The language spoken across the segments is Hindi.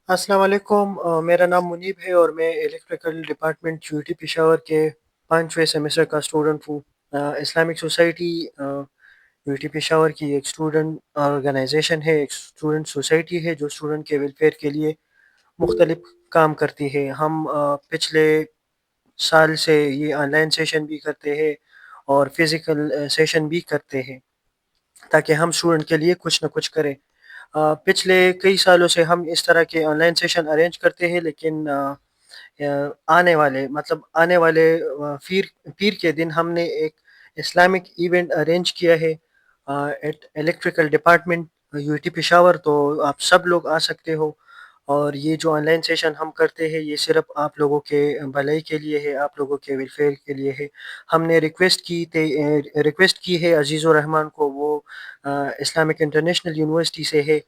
अस्सलाम वालेकुम। मेरा नाम मुनीब है और मैं इलेक्ट्रिकल डिपार्टमेंट यूटी पेशावर के 5वें सेमेस्टर का स्टूडेंट हूँ। इस्लामिक सोसाइटी यूटी पेशावर की एक स्टूडेंट ऑर्गेनाइजेशन है, एक स्टूडेंट सोसाइटी है जो स्टूडेंट के वेलफेयर के लिए मुख्तलिफ काम करती है। हम पिछले साल से ये ऑनलाइन सेशन भी करते हैं और फिज़िकल सेशन भी करते हैं ताकि हम स्टूडेंट के लिए कुछ ना कुछ करें। पिछले कई सालों से हम इस तरह के ऑनलाइन सेशन अरेंज करते हैं, लेकिन आने वाले पीर पीर के दिन हमने एक इस्लामिक इवेंट अरेंज किया है at electrical department UT Peshawar. तो आप सब लोग आ सकते हो और ये जो ऑनलाइन सेशन हम करते हैं ये सिर्फ आप लोगों के भलाई के लिए है, आप लोगों के वेलफेयर के लिए है। हमने रिक्वेस्ट की है अजीज़ुर रहमान को, वो इस्लामिक इंटरनेशनल यूनिवर्सिटी से है।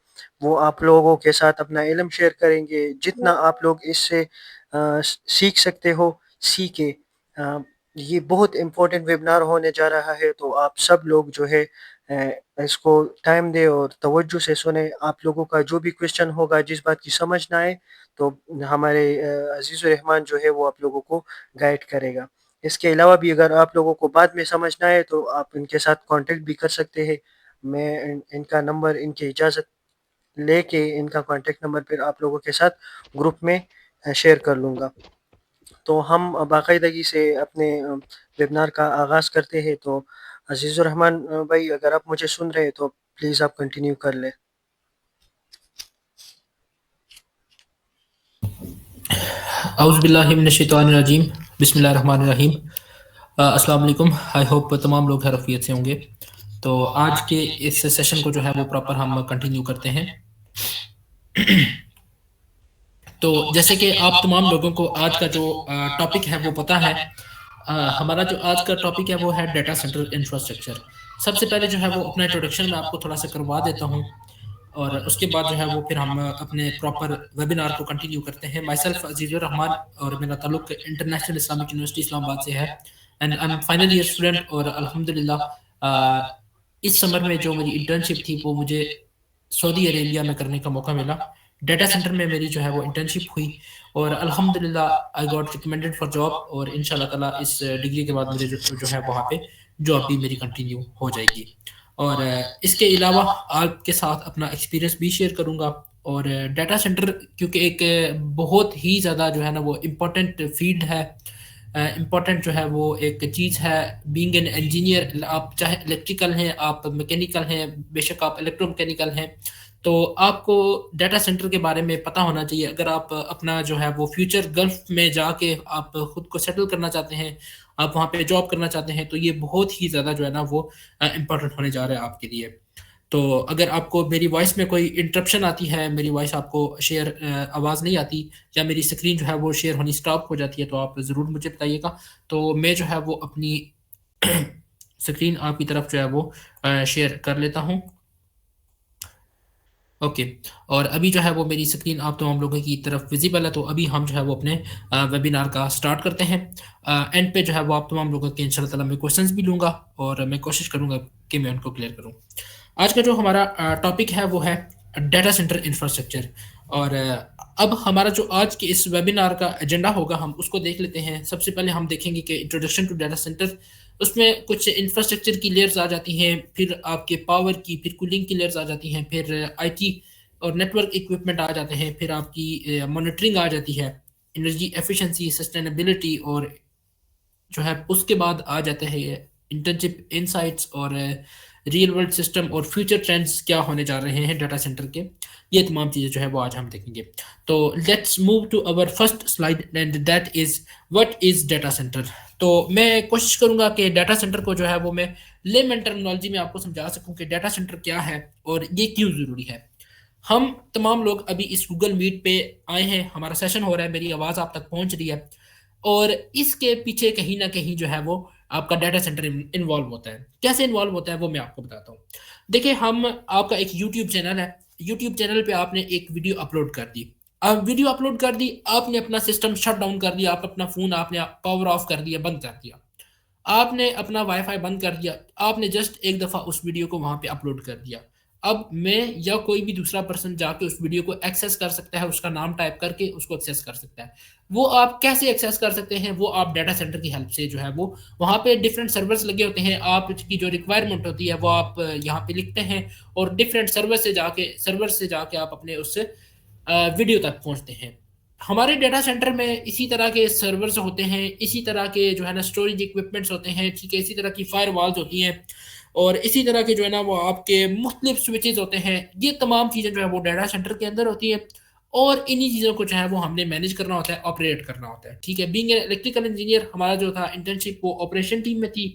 वो आप लोगों के साथ अपना इल्म शेयर करेंगे, जितना आप लोग इससे सीख सकते हो सीखे। अ, ये बहुत इम्पोर्टेंट वेबिनार होने जा रहा है, तो आप सब लोग जो है इसको टाइम दें और तवज्जो से सुने। आप लोगों का जो भी क्वेश्चन होगा, जिस बात की समझ ना आए, तो हमारे अजीज़ रहमान जो है वो आप लोगों को गाइड करेगा। इसके अलावा भी अगर आप लोगों को बाद में समझ ना आए तो आप इनके साथ कांटेक्ट भी कर सकते हैं। मैं इनका नंबर, इनकी इजाज़त लेके इनका कांटेक्ट नंबर फिर आप लोगों के साथ ग्रुप में शेयर कर लूँगा। तो हम बाकायदगी से अपने वेबिनार का आगाज़ करते हैं। तो अज़ीज़ुर रहमान भाई, अगर आप मुझे सुन रहे हैं तो प्लीज़ आप कंटिन्यू कर लें। औज़ुबिल्लाहिमिनश्शैतानिर्रजीम बिस्मिल्लाहिर्रहमानिर्रहीम। अस्सलाम वालेकुम। आई होप तमाम लोग खैरियत से होंगे। तो आज के इस सेशन को जो है वो प्रॉपर हम कंटिन्यू करते हैं। तो जैसे कि आप तमाम लोगों को आज का जो टॉपिक है वो पता है। हमारा जो आज का टॉपिक है वो है डाटा सेंटर इंफ्रास्ट्रक्चर। सबसे पहले जो है वो अपना इंट्रोडक्शन मैं आपको थोड़ा सा करवा देता हूँ और उसके बाद जो है वो फिर हम अपने प्रॉपर वेबिनार को कंटिन्यू करते हैं। माई सेल्फ अजीज़ुर रहमान और मेरा ताल्लुक इंटरनेशनल इस्लामिक यूनिवर्सिटी इस्लामाबाद से है and I am final year student. और अल्हम्दुलिल्लाह इस समर में जो मेरी इंटर्नशिप थी वो मुझे सऊदी अरेबिया में करने का मौका मिला। डाटा सेंटर में मेरी जो है वो इंटर्नशिप हुई और अल्हम्दुलिल्लाह I got recommended for job. और इंशाल्लाह ताला इस डिग्री के बाद मुझे जो है वहाँ पे जॉब भी मेरी कंटिन्यू हो जाएगी। और इसके अलावा आपके साथ अपना एक्सपीरियंस भी शेयर करूँगा। और डाटा सेंटर क्योंकि एक बहुत ही ज़्यादा जो है ना वो इम्पोर्टेंट फील्ड है, इम्पोर्टेंट जो है वो एक चीज़ है। बीइंग एन इंजीनियर, आप चाहे इलेक्ट्रिकल हैं, आप मैकेनिकल हैं, बेशक आप इलेक्ट्रोमैकेनिकल हैं, तो आपको डाटा सेंटर के बारे में पता होना चाहिए। अगर आप अपना जो है वो फ्यूचर गल्फ में जाके आप खुद को सेटल करना चाहते हैं, आप वहाँ पे जॉब करना चाहते हैं, तो ये बहुत ही ज़्यादा जो है ना वो इम्पोर्टेंट होने जा रहा है आपके लिए। तो अगर आपको मेरी वॉइस में कोई इंटरप्शन आती है, मेरी वॉइस आपको शेयर आवाज़ नहीं आती या मेरी स्क्रीन जो है वो शेयर होनी स्टॉप हो जाती है, तो आप ज़रूर मुझे बताइएगा। तो मैं जो है वो अपनी स्क्रीन आपकी तरफ जो है वो शेयर कर लेता हूँ। ओके। और अभी जो है वो मेरी स्क्रीन आप तमाम लोगों की तरफ विजिबल है, तो अभी हम जो है वो अपने वेबिनार का स्टार्ट करते हैं। एंड पे जो है वो आप तमाम लोगों के इंशाल्लाह ताला मैं क्वेश्चंस भी लूँगा और मैं कोशिश करूँगा कि मैं उनको क्लियर करूँ। आज का जो हमारा टॉपिक है वो है डाटा सेंटर इंफ्रास्ट्रक्चर। और अब हमारा जो आज के इस वेबिनार का एजेंडा होगा हम उसको देख लेते हैं। सबसे पहले हम देखेंगे कि इंट्रोडक्शन टू डाटा सेंटर, उसमें कुछ इंफ्रास्ट्रक्चर की लेयर्स आ जाती हैं, फिर आपके पावर की, फिर कूलिंग की लेयर्स आ जाती हैं, फिर आईटी और नेटवर्क इक्विपमेंट आ जाते हैं, फिर आपकी मॉनिटरिंग आ जाती है, एनर्जी एफिशिएंसी, सस्टेनेबिलिटी, और जो है उसके बाद आ जाता है ये इंटर्नशिप इनसाइट्स और रियल वर्ल्ड सिस्टम और फ्यूचर ट्रेंड्स क्या होने जा रहे हैं डाटा सेंटर के। ये तमाम चीज़ें जो है वो आज हम देखेंगे। तो let's move to our first slide and that is what is data centre. तो मैं कोशिश करूंगा कि डाटा सेंटर को जो है वो मैं लेमन टर्मिनोलॉजी में आपको समझा सकूं कि डाटा सेंटर क्या है और ये क्यों ज़रूरी है। हम तमाम लोग अभी इस गूगल मीट पे आए हैं, हमारा सेशन हो रहा है, मेरी आवाज़ आप तक पहुंच रही है, और इसके पीछे कहीं ना कहीं जो है वो आपका डाटा सेंटर इन्वॉल्व होता है। कैसे इन्वॉल्व होता है वो मैं आपको बताता हूँ। देखिए, हम आपका एक यूट्यूब चैनल है, यूट्यूब चैनल पे आपने एक वीडियो अपलोड कर दी। अब वीडियो अपलोड कर दी, आपने अपना सिस्टम शट डाउन कर दिया, आप अपना फ़ोन आपने पावर ऑफ कर दिया, बंद कर दिया, आपने अपना वाईफाई बंद कर दिया, आपने जस्ट एक दफ़ा उस वीडियो को वहाँ पे अपलोड कर दिया। अब मैं या कोई भी दूसरा पर्सन जाके उस वीडियो को एक्सेस कर सकता है, उसका नाम टाइप करके उसको एक्सेस कर सकता है। वो आप कैसे एक्सेस कर सकते हैं? वो आप डाटा सेंटर की हेल्प से जो है वो वहाँ पे डिफरेंट सर्वर्स लगे होते हैं, आपकी जो रिक्वायरमेंट होती है वो आप यहाँ पे लिखते हैं और डिफरेंट सर्वर से जाके आप अपने उस वीडियो तक पहुँचते हैं। हमारे डाटा सेंटर में इसी तरह के सर्वर्स होते हैं, इसी तरह के जो है ना स्टोरेज इक्विपमेंट्स होते हैं, ठीक है? इसी तरह की फायरवॉल्स होती हैं और इसी तरह के जो है ना वो आपके मुख्तलिफ स्विचेस होते हैं। ये तमाम चीज़ें जो है वो डाटा सेंटर के अंदर होती है और इन्हीं चीज़ों को जो है वो हमने मैनेज करना होता है, ऑपरेट करना होता है, ठीक है? बीइंग एन इलेक्ट्रिकल इंजीनियर हमारा जो था इंटर्नशिप वो ऑपरेशन टीम में थी।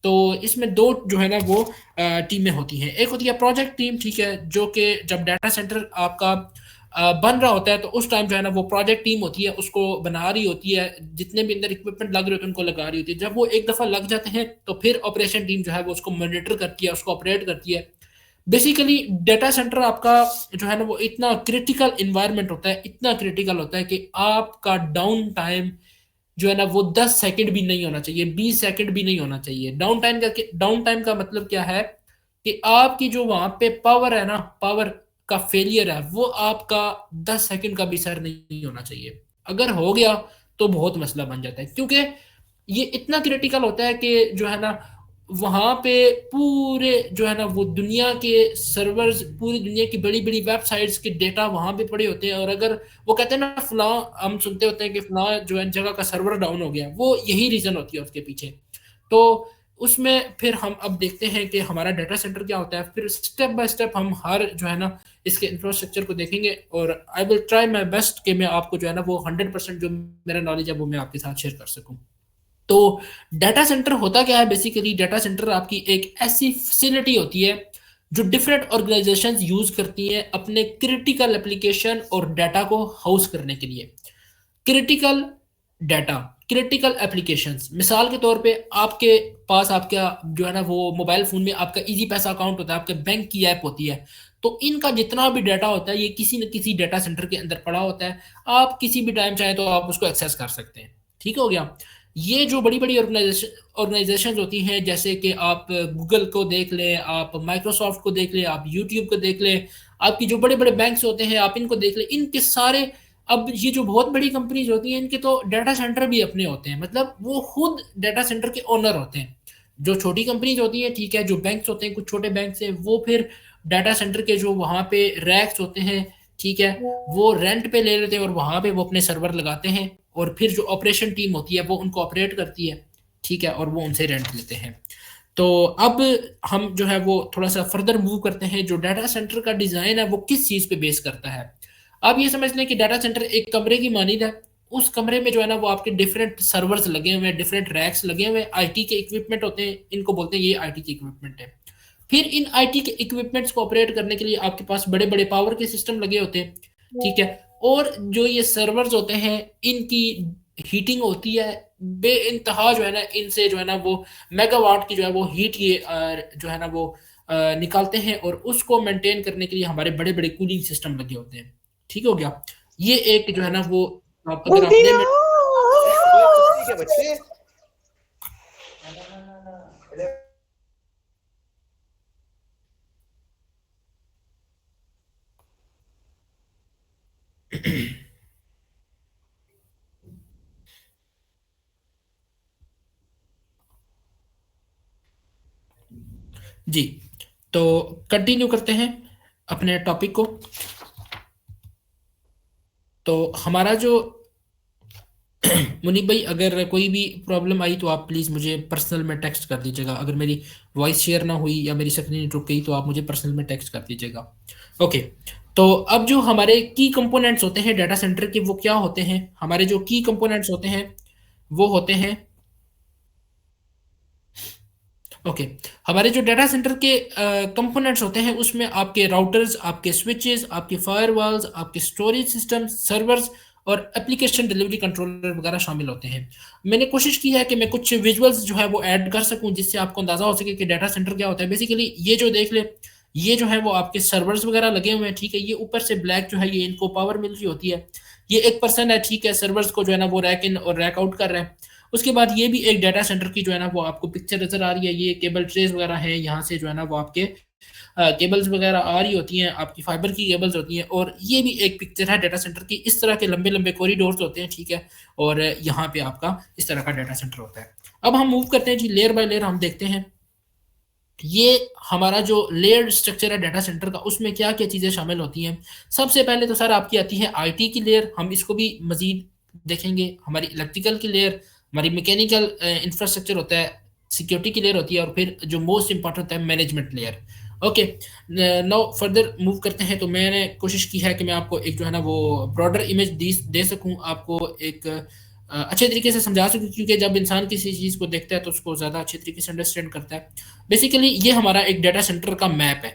तो इसमें 2 जो है ना वो टीमें होती हैं। एक होती है प्रोजेक्ट टीम, ठीक है? जो कि जब डाटा सेंटर आपका बन रहा होता है तो उस टाइम जो है ना वो प्रोजेक्ट टीम होती है, उसको बना रही होती है, जितने भी अंदर इक्विपमेंट लग रहे होते हैं उनको लगा रही होती है। जब वो एक दफ़ा लग जाते हैं तो फिर ऑपरेशन टीम जो है वो उसको मॉनिटर करती है, उसको ऑपरेट करती है। बेसिकली डाटा सेंटर आपका जो है ना वो इतना क्रिटिकल एनवायरनमेंट होता है, इतना क्रिटिकल होता है कि आपका डाउन टाइम जो है ना वो 10 सेकंड भी नहीं होना चाहिए, 20 सेकंड भी नहीं होना चाहिए। डाउन टाइम का मतलब क्या है कि आपकी जो वहाँ पे पावर है ना, पावर का फेलियर है, वो आपका 10 सेकंड का भी सर नहीं होना चाहिए। अगर हो गया तो बहुत मसला बन जाता है, क्योंकि ये इतना क्रिटिकल होता है कि जो है ना वहाँ पे पूरे जो है ना वो दुनिया के सर्वर्स, पूरी दुनिया की बड़ी-बड़ी वेबसाइट्स के डेटा वहाँ पे पड़े होते हैं और अगर वो कहते हैं ना फलाँ, हम सुनते होते हैं कि फलाँ जो है जगह का सर्वर डाउन हो गया, वो यही रीज़न होती है उसके पीछे। तो उसमें फिर हम अब देखते हैं कि हमारा डाटा सेंटर क्या होता है, फिर स्टेप बाय स्टेप हम हर जो है ना इसके इंफ्रास्ट्रक्चर को देखेंगे और I will try my best कि मैं आपको जो है ना वो 100% जो मेरा नॉलेज है वो मैं आपके साथ शेयर कर सकूँ। तो डाटा सेंटर होता क्या है? बेसिकली डाटा सेंटर आपकी एक ऐसी फैसिलिटी होती है जो डिफरेंट ऑर्गेनाइजेशंस यूज करती हैं अपने क्रिटिकल एप्लीकेशन और डाटा को हाउस करने के लिए। क्रिटिकल डाटा, क्रिटिकल एप्लीकेशंस, मिसाल के तौर पे आपके पास आपका जो है ना वो मोबाइल फ़ोन में आपका ईज़ी पैसा अकाउंट होता है, आपके बैंक की ऐप होती है, तो इनका जितना भी डाटा होता है ये किसी न किसी डाटा सेंटर के अंदर पड़ा होता है। आप किसी भी टाइम चाहें तो आप उसको एक्सेस कर सकते हैं। ठीक हो गया? ये जो बड़ी-बड़ी ऑर्गेनाइज़ेशंस होती हैं, जैसे कि आप गूगल को देख लें, आप माइक्रोसॉफ्ट को देख लें, आप यूट्यूब को देख लें, आपकी जो बड़े-बड़े बैंक्स होते हैं आप इनको देख लें, इनके सारे अब ये जो बहुत बड़ी कंपनीज़ होती हैं, इनके तो डाटा सेंटर भी अपने होते हैं, मतलब वो खुद डाटा सेंटर के ओनर होते हैं। जो छोटी कंपनीज़ होती हैं, ठीक है, जो बैंक्स होते हैं, कुछ छोटे बैंक्स हैं, वो फिर डाटा सेंटर के जो वहाँ पे रैक्स होते हैं, ठीक है, वो रेंट पे ले लेते हैं और वहाँ पे वो अपने सर्वर लगाते हैं और फिर जो ऑपरेशन टीम होती है, वो उनको ऑपरेट करती है, ठीक है, और वो उनसे रेंट लेते हैं। तो अब हम जो है वो थोड़ा-सा फर्दर मूव करते हैं, जो डाटा सेंटर का डिज़ाइन है, वो किस चीज़ पे बेस करता है। आप ये समझ लें कि डाटा सेंटर एक कमरे की मानिंद है। उस कमरे में जो है ना वो आपके डिफरेंट सर्वर्स लगे हुए हैं, डिफरेंट रैक्स लगे हुए हैं, आईटी के इक्विपमेंट होते हैं, इनको बोलते हैं ये आईटी के इक्विपमेंट है। फिर इन आईटी के इक्विपमेंट्स को ऑपरेट करने के लिए आपके पास बड़े-बड़े पावर के सिस्टम लगे होते हैं, ठीक है? और जो ये सर्वर्स होते हैं, इनकी हीटिंग होती है, बेइंतहा जो है ना इनसे जो है ना वो मेगावाट की जो है वो हीट ये जो है ना वो निकालते हैं और उसको मेंटेन करने के लिए हमारे बड़े-बड़े कूलिंग सिस्टम लगे होते हैं। ठीक हो गया? ये एक जो है ना वो आप अगर अपने में ठीक है बच्चे। जी, तो कंटिन्यू करते हैं अपने टॉपिक को। तो हमारा जो मुनीब भाई, अगर कोई भी प्रॉब्लम आई तो आप प्लीज़ मुझे पर्सनल में टेक्स्ट कर दीजिएगा। अगर मेरी वॉइस शेयर ना हुई या मेरी स्क्रीन रुक गई तो आप मुझे पर्सनल में टेक्स्ट कर दीजिएगा। ओके, तो अब जो हमारे की कंपोनेंट्स होते हैं डाटा सेंटर के वो क्या होते हैं? हमारे जो की कंपोनेंट्स होते हैं वो होते हैं ओके, हमारे जो डाटा सेंटर के कंपोनेंट्स होते हैं उसमें आपके राउटर्स, आपके स्विचेस, आपके फायरवॉल्स, आपके स्टोरेज सिस्टम, सर्वर्स और एप्लीकेशन डिलीवरी कंट्रोलर वगैरह शामिल होते हैं। मैंने कोशिश की है कि मैं कुछ विजुअल्स जो है वो ऐड कर सकूं जिससे आपको अंदाजा हो सके कि डाटा सेंटर क्या होता है। बेसिकली ये जो देख ले, ये जो है वो आपके सर्वर्स वगैरह लगे हुए हैं, ठीक है। ये ऊपर से ब्लैक जो है ये इनको पावर मिल रही होती है। ये एक पर्सन है, ठीक है, सर्वर्स को जो है ना वो रैक इन और रैक आउट कर रहा है। उसके बाद ये भी एक डाटा सेंटर की जो है ना वो आपको पिक्चर नज़र आ रही है, ये केबल ट्रेस वगैरह है, यहाँ से जो है ना वो आपके केबल्स वगैरह आ रही होती हैं, आपकी फाइबर की केबल्स होती हैं, और ये भी एक पिक्चर है डाटा सेंटर की। इस तरह के लंबे लंबे कॉरिडोर्स होते हैं, ठीक है, और यहाँ पे आपका इस तरह का डाटा सेंटर होता है। अब हम मूव करते हैं जी, लेयर बाय लेयर हम देखते हैं ये हमारा जो लेयर स्ट्रक्चर है डाटा सेंटर का, उसमें क्या क्या चीज़ें शामिल होती हैं। सबसे पहले तो सर आपकी आती है आईटी की लेयर, हम इसको भी मजीद देखेंगे। हमारी इलेक्ट्रिकल की लेयर, हमारी मैकेनिकल इंफ्रास्ट्रक्चर होता है, सिक्योरिटी की लेयर होती है, और फिर जो मोस्ट इंपॉर्टेंट होता है management layer. Okay, now further move करते हैं। तो मैंने कोशिश की है कि मैं आपको एक जो है ना वो ब्रॉडर इमेज दे सकूं, आपको एक अच्छे तरीके से समझा सकूं, क्योंकि जब इंसान किसी चीज़ को देखता है तो उसको ज़्यादा अच्छे तरीके से अंडरस्टैंड करता है। बेसिकली ये हमारा एक डाटा सेंटर का मैप है।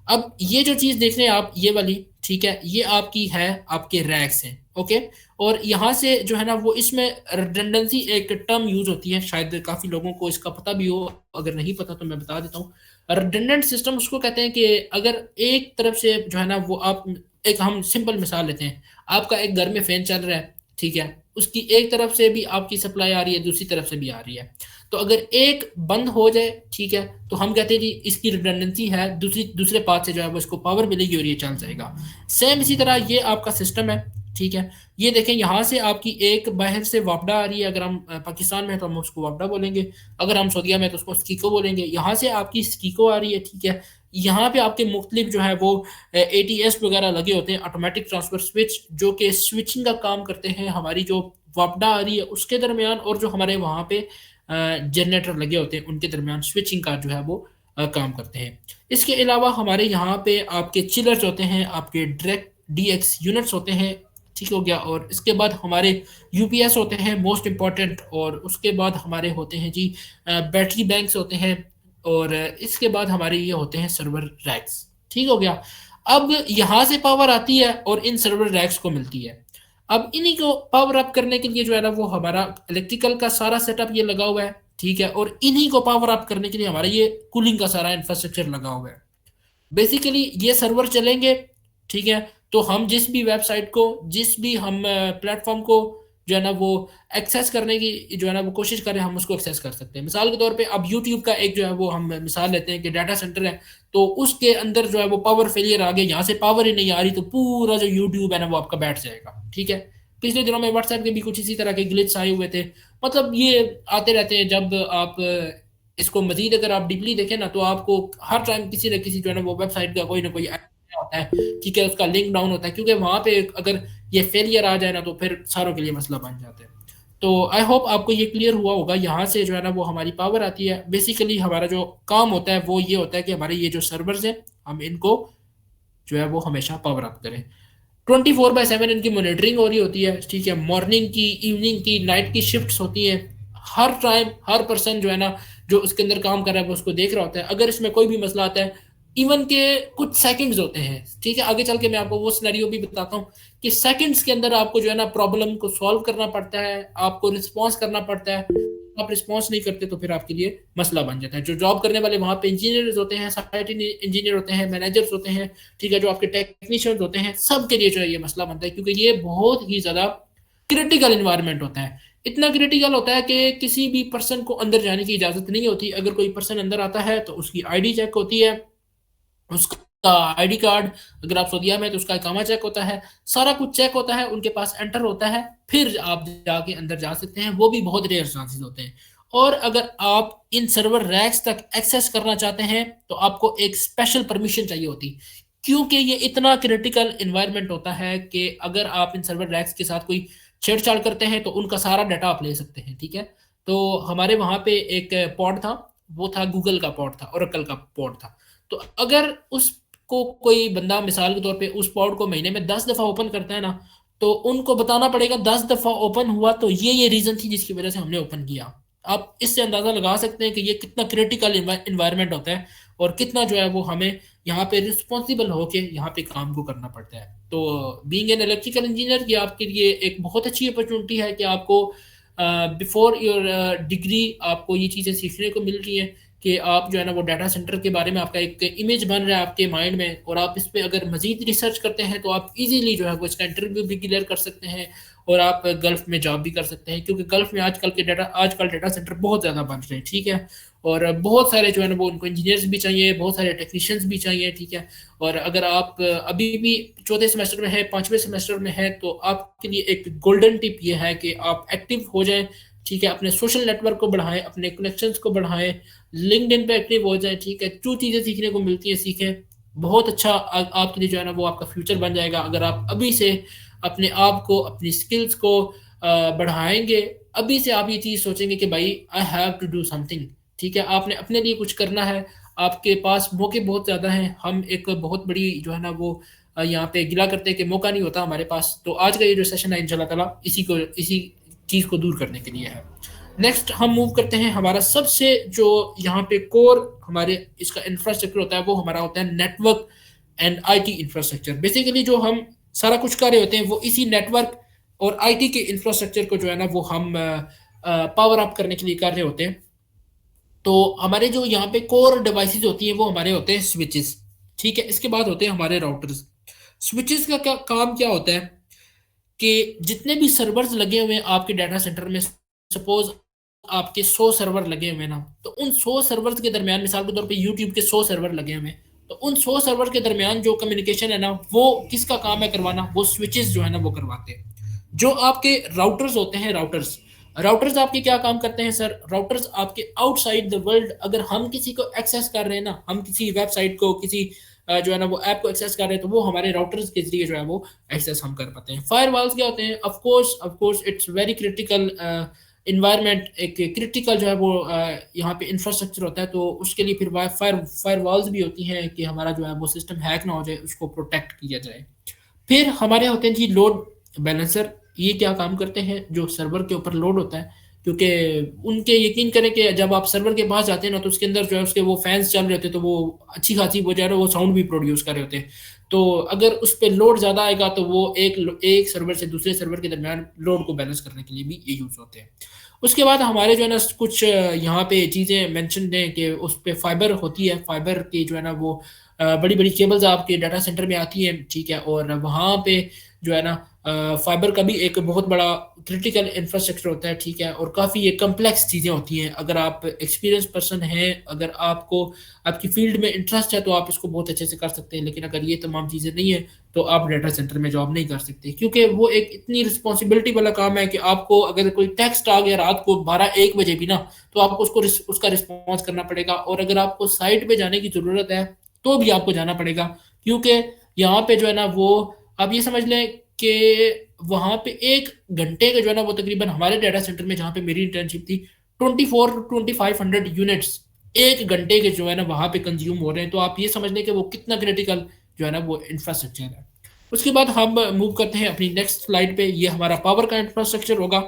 अब ये जो चीज़ देख रहे हैं आप, ये वाली, ठीक है, ये आपकी है, आपके रैक्स हैं। ओके, और यहाँ से जो है ना वो इसमें रिडंडेंसी एक टर्म यूज होती है, शायद काफ़ी लोगों को इसका पता भी हो, अगर नहीं पता तो मैं बता देता हूँ। रिडंडेंट सिस्टम उसको कहते हैं कि अगर एक तरफ से जो है ना वो आप, एक हम सिंपल मिसाल लेते हैं, आपका एक घर में फैन चल रहा है, ठीक है, उसकी एक तरफ से भी आपकी सप्लाई आ रही है, दूसरी तरफ से भी आ रही है। तो अगर एक बंद हो जाए, ठीक है, तो हम कहते हैं जी इसकी रिडंडेंसी है, दूसरे पाथ से जो है वो इसको पावर मिलेगी और ये चल जाएगा। सेम इसी तरह ये आपका सिस्टम है, ठीक है। ये देखें, यहाँ से आपकी एक बाहर से वापडा आ रही है, अगर हम पाकिस्तान में है तो हम उसको वापडा बोलेंगे, अगर हम सऊदीया में तो उसको स्कीको बोलेंगे। यहाँ से आपकी स्कीको आ रही है, ठीक है। यहाँ पे आपके मुख्तलिफ जो है वो एटीएस वगैरह लगे होते हैं, ऑटोमेटिक ट्रांसफर स्विच, जो कि स्विचिंग का काम करते हैं हमारी जो वापडा आ रही है उसके दरमियान, और जो हमारे वहाँ पे जनरेटर लगे होते हैं उनके दरमियान स्विचिंग का जो है वो काम करते हैं। इसके अलावा हमारे यहाँ पे आपके चिलर्स होते हैं, आपके डायरेक्ट डीएक्स यूनिट्स होते हैं, ठीक हो गया। और इसके बाद हमारे यूपीएस होते हैं मोस्ट इम्पॉर्टेंट, और उसके बाद हमारे होते हैं जी बैटरी बैंक्स होते हैं, और इसके बाद हमारे ये होते हैं सर्वर रैक्स, ठीक हो गया। अब यहाँ से पावर आती है और इन सर्वर रैक्स को मिलती है। अब इन्हीं को पावर अप करने के लिए जो है ना वो हमारा इलेक्ट्रिकल का सारा सेटअप ये लगा हुआ है, ठीक है, और इन्हीं को पावर अप करने के लिए हमारा ये कूलिंग का सारा इंफ्रास्ट्रक्चर लगा हुआ है। बेसिकली ये सर्वर चलेंगे, ठीक है, तो हम जिस भी वेबसाइट को, जिस भी हम प्लेटफॉर्म को जो है ना वो एक्सेस करने की जो है ना वो कोशिश करें, हम उसको एक्सेस कर सकते हैं। मिसाल के तौर पे अब यूट्यूब का एक जो है वो हम मिसाल लेते हैं कि डाटा सेंटर है, तो उसके अंदर जो है वो पावर फेलियर आ गया, यहाँ से पावर ही नहीं आ रही, तो पूरा जो यूट्यूब है ना वो आपका बैठ जाएगा, ठीक है। पिछले दिनों में व्हाट्सएप के भी कुछ इसी तरह के ग्लिच आए हुए थे। मतलब ये आते रहते हैं। जब आप इसको मजीद अगर आप डीपली देखें ना, तो आपको हर टाइम किसी न किसी जो है ना वो वेबसाइट का कोई ना कोई होता है, ठीक है, उसका लिंक डाउन होता है, क्योंकि वहां पे अगर ये फेलियर आ जाए ना तो फिर सारों के लिए मसला बन जाता है। तो आई होप आपको ये क्लियर हुआ होगा। यहाँ से जो है ना वो हमारी पावर आती है। बेसिकली हमारा जो काम होता है वो ये होता है कि हमारे ये जो सर्वर्स हैं, हम इनको जो है वो हमेशा पावर अप करें। 24/7 इनकी मॉनिटरिंग हो रही होती है, ठीक है। मॉर्निंग की, इवनिंग की, नाइट की शिफ्ट्स होती हैं। हर टाइम हर पर्सन जो है ना जो उसके अंदर काम कर रहा है वो उसको देख रहा होता है। अगर इसमें कोई भी मसला आता है, इवन के कुछ सेकंड्स होते हैं, ठीक है, आगे चल के मैं आपको वो सिनेरियो भी बताता हूँ कि सेकंड्स के अंदर आपको जो है ना प्रॉब्लम को सॉल्व करना पड़ता है, आपको रिस्पॉन्स करना पड़ता है। आप रिस्पॉन्स नहीं करते तो फिर आपके लिए मसला बन जाता है। जो जॉब करने वाले वहाँ पे इंजीनियर्स होते हैं, साइट इंजीनियर होते हैं, मैनेजर्स होते हैं, ठीक है, जो आपके टेक्नीशियंस होते हैं, सबके लिए जो है ये मसला बनता है, क्योंकि ये बहुत ही ज़्यादा क्रिटिकल इन्वायरमेंट होता है। इतना क्रिटिकल होता है कि किसी भी पर्सन को अंदर जाने की इजाज़त नहीं होती। अगर कोई पर्सन अंदर आता है तो उसकी आईडी चेक होती है, उसका आईडी कार्ड, अगर आप सऊदीया में तो उसका इकामा चेक होता है, सारा कुछ चेक होता है, उनके पास एंटर होता है, फिर आप जाके अंदर जा सकते हैं। वो भी बहुत रेयर चांसेस होते हैं। और अगर आप इन सर्वर रैक्स तक एक्सेस करना चाहते हैं तो आपको एक स्पेशल परमिशन चाहिए होती, क्योंकि ये इतना क्रिटिकल इन्वायरमेंट होता है कि अगर आप इन सर्वर रैक्स के साथ कोई छेड़छाड़ करते हैं तो उनका सारा डाटा आप ले सकते हैं, ठीक है। तो हमारे वहाँ पे एक पॉड था, वो था गूगल का पॉड था, ओरेकल का पॉड था। तो अगर उसको कोई बंदा मिसाल के तौर पे उस पॉड को महीने में 10 दफ़ा ओपन करता है ना, तो उनको बताना पड़ेगा 10 दफ़ा ओपन हुआ तो ये रीज़न थी जिसकी वजह से हमने ओपन किया। आप इससे अंदाज़ा लगा सकते हैं कि ये कितना क्रिटिकल इन्वायरमेंट होता है, और कितना जो है वो हमें यहाँ पे रिस्पॉन्सिबल होके यहाँ पे काम को करना पड़ता है। तो बीइंग एन इलेक्ट्रिकल इंजीनियर ये आपके लिए एक बहुत अच्छी अपॉर्चुनिटी है कि आपको बिफोर योर डिग्री आपको ये चीज़ें सीखने को मिल रही हैं कि आप जो है ना वो डाटा सेंटर के बारे में आपका एक इमेज बन रहा है आपके माइंड में, और आप इस पे अगर मजीद रिसर्च करते हैं तो आप इजीली जो है वो इसका इंटरव्यू भी क्लियर कर सकते हैं, और आप गल्फ में जॉब भी कर सकते हैं, क्योंकि गल्फ में आजकल डाटा सेंटर बहुत ज़्यादा बन रहे हैं, ठीक है। और बहुत सारे जो है ना वो उनको इंजीनियर्स भी चाहिए, बहुत सारे टेक्नीशियंस भी चाहिए, ठीक है। और अगर आप अभी भी चौथे सेमेस्टर में है, पांचवें सेमेस्टर में है, तो आपके लिए एक गोल्डन टिप ये है कि आप एक्टिव हो जाएं, ठीक है। अपने सोशल नेटवर्क को बढ़ाएं, अपने कनेक्शंस को बढ़ाएं, लिंक्डइन पे एक्टिव हो जाएं, ठीक है। जो चीज़ें सीखने को मिलती हैं सीखें। बहुत अच्छा आपके लिए जो है ना वो आपका फ्यूचर बन जाएगा अगर आप अभी से अपने आप को, अपनी स्किल्स को बढ़ाएंगे। अभी से आप ये चीज़ सोचेंगे कि भाई I have to do something, ठीक है। आपने अपने लिए कुछ करना है, आपके पास मौके बहुत ज़्यादा हैं। हम एक बहुत बड़ी जो है ना वो यहाँ पे गिला करते हैं कि मौका नहीं होता हमारे पास। तो आज का ये जो सेशन है इंशाल्लाह ताला इसी चीज़ को दूर करने के लिए है। नेक्स्ट हम मूव करते हैं, हमारा सबसे जो यहाँ पे कोर हमारे इसका इंफ्रास्ट्रक्चर होता है वो हमारा होता है network and IT infrastructure. Basically जो हम सारा कुछ कर रहे होते हैं वो इसी नेटवर्क और आईटी के इंफ्रास्ट्रक्चर को जो है ना वो हम पावर अप करने के लिए कर रहे होते हैं। तो हमारे जो यहाँ पे कोर डिवाइसेस होती हैं वो हमारे होते हैं स्विचेस, ठीक है। इसके बाद होते हैं हमारे राउटर्स। स्विचेस का क्या काम क्या होता है कि जितने भी सर्वर्स लगे हुए हैं आपके डाटा सेंटर में, सपोज आपके 100 सर्वर लगे हुए हैं ना, तो उन 100 सर्वर्स के दरमियान, मिसाल के तौर पे यूट्यूब के 100 सर्वर लगे हुए हैं, तो उन 100 सर्वर के दरमियान जो कम्युनिकेशन है ना वो किसका काम है करवाना, वो स्विचेस जो है ना वो करवाते हैं। जो आपके राउटर्स होते हैं, राउटर्स राउटर्स आपके क्या काम करते हैं सर? राउटर्स आपके आउटसाइड द वर्ल्ड, अगर हम किसी को एक्सेस कर रहे हैं ना, हम किसी वेबसाइट को, किसी जो है ना वो ऐप को एक्सेस कर रहे हैं, तो वो हमारे राउटर्स के जरिए जो है वो एक्सेस हम कर पाते हैं। फायरवॉल्स क्या होते हैं? Of course it's very critical environment, एक क्रिटिकल जो है वो यहाँ पे इंफ्रास्ट्रक्चर होता है, तो उसके लिए फिर फायरवॉल्स भी होती हैं कि हमारा जो है वो सिस्टम हैक ना हो जाए, उसको प्रोटेक्ट किया जाए। फिर हमारे होते हैं जी लोड बैलेंसर। ये क्या काम करते हैं? जो सर्वर के ऊपर लोड होता है, क्योंकि उनके यकीन करें कि जब आप सर्वर के पास जाते हैं ना तो उसके अंदर जो है उसके वो फैंस चल रहे होते हैं, तो वो अच्छी खासी वो जो है ना वो साउंड भी प्रोड्यूस कर रहे होते हैं। तो अगर उस पर लोड ज़्यादा आएगा तो वो एक सर्वर से दूसरे सर्वर के दरमियान लोड को बैलेंस करने के लिए भी ये यूज़ होते हैं। उसके बाद हमारे जो है ना कुछ यहाँ पे चीज़ें मैंशन हैं कि उस पर फाइबर होती है। फाइबर की जो है ना वो बड़ी बड़ी केबल्स आपके डाटा सेंटर में आती हैं, ठीक है। और वहाँ पे जो है ना फाइबर का भी एक बहुत बड़ा क्रिटिकल इंफ्रास्ट्रक्चर होता है, ठीक है। और काफ़ी ये कम्प्लेक्स चीज़ें होती हैं। अगर आप एक्सपीरियंस पर्सन हैं, अगर आपको आपकी फील्ड में इंटरेस्ट है तो आप इसको बहुत अच्छे से कर सकते हैं, लेकिन अगर ये तमाम चीज़ें नहीं है तो आप डाटा सेंटर में जॉब नहीं कर सकते, क्योंकि वो एक इतनी रिस्पॉन्सिबिलिटी वाला काम है कि आपको अगर कोई टेक्स्ट आ गया रात को 12-1 बजे भी ना, तो आपको उसका रिस्पॉन्स करना पड़ेगा। और अगर आपको साइट पे जाने की ज़रूरत है तो भी आपको जाना पड़ेगा, क्योंकि यहाँ पे जो है ना वो आप ये समझ लें कि वहाँ पे 1 घंटे का जो है ना वो तकरीबन हमारे डाटा सेंटर में जहाँ पे मेरी इंटर्नशिप थी 24 to 2500 यूनिट्स 1 घंटे के जो है ना वहाँ पे कंज्यूम हो रहे हैं। तो आप ये समझ लें कि वो कितना क्रिटिकल जो है ना वो इंफ्रास्ट्रक्चर है। उसके बाद हम मूव करते हैं अपनी नेक्स्ट स्लाइड पे। ये हमारा पावर का इंफ्रास्ट्रक्चर होगा।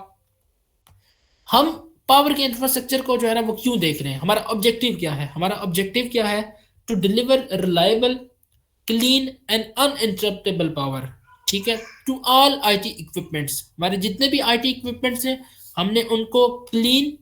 हम पावर के इंफ्रास्ट्रक्चर को जो है ना वो क्यों देख रहे हैं? हमारा ऑब्जेक्टिव क्या है? हमारा ऑब्जेक्टिव क्या है? To deliver reliable, clean and uninterruptable power, ठीक है, टू ऑल आईटी इक्विपमेंट्स। हमारे जितने भी आईटी इक्विपमेंट्स हैं हमने उनको क्लीन,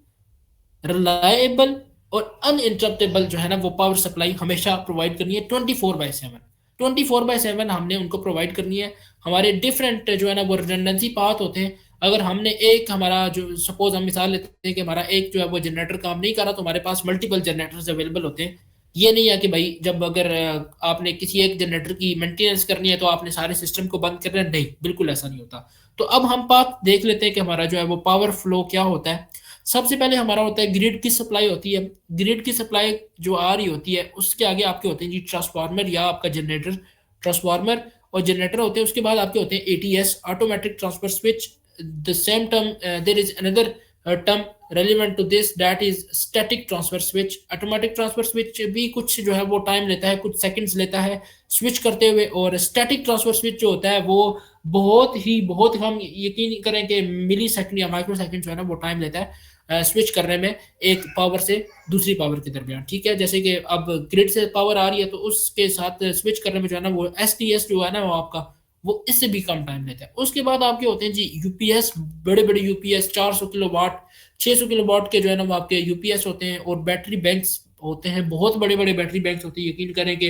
रिलायबल और अनइंटरप्टेबल जो है ना वो पावर सप्लाई हमेशा प्रोवाइड करनी है 24/7। 24/7 हमने उनको प्रोवाइड करनी है। हमारे डिफरेंट जो है ना वो रिडंडेंसी पाथ होते हैं। अगर हमने एक हमारा जो सपोज हम मिसाल लेते हैं कि हमारा एक जो है वो जनरेटर काम नहीं कर रहा, तो हमारे पास मल्टीपल जनरेटर्स अवेलेबल होते हैं। ये नहीं है कि भाई जब अगर आपने किसी एक जनरेटर की मेंटेनेंस करनी है तो आपने सारे सिस्टम को बंद करना है, नहीं, बिल्कुल ऐसा नहीं होता। तो अब हम पाथ देख लेते हैं कि हमारा जो है वो पावर फ्लो क्या होता है। सबसे पहले हमारा होता है ग्रिड की सप्लाई होती है। ग्रिड की सप्लाई जो आ रही होती है उसके आगे आपके होते हैं जी ट्रांसफार्मर या आपका जनरेटर। ट्रांसफार्मर और जनरेटर होते हैं, उसके बाद आपके होते हैं ATS, automatic transfer switch. The same term there is another term relevant to this, that is static transfer switch. Automatic transfer switch भी कुछ जो है वो टाइम लेता है, कुछ सेकंड्स लेता है स्विच करते हुए। और स्टैटिक ट्रांसफर स्विच जो होता है वो बहुत हम यकीन करें कि मिली सेकंड या माइक्रो सेकंड जो है ना वो टाइम लेता है स्विच करने में एक पावर से दूसरी पावर के दरमियान, ठीक है। जैसे कि अब ग्रिड से पावर आ रही है तो उसके साथ स्विच करने में जो है ना वो एसटीएस जो है ना वो आपका वो इससे भी कम टाइम लेता है। उसके बाद आपके होते हैं जी यूपीएस, बड़े बड़े यूपीएस 400 किलोवाट 600 किलोवाट के जो है ना वो आपके यूपीएस होते हैं। और बैटरी बैंक्स होते हैं, बहुत बड़े बड़े बैटरी बैंक्स होते हैं। यकीन करें कि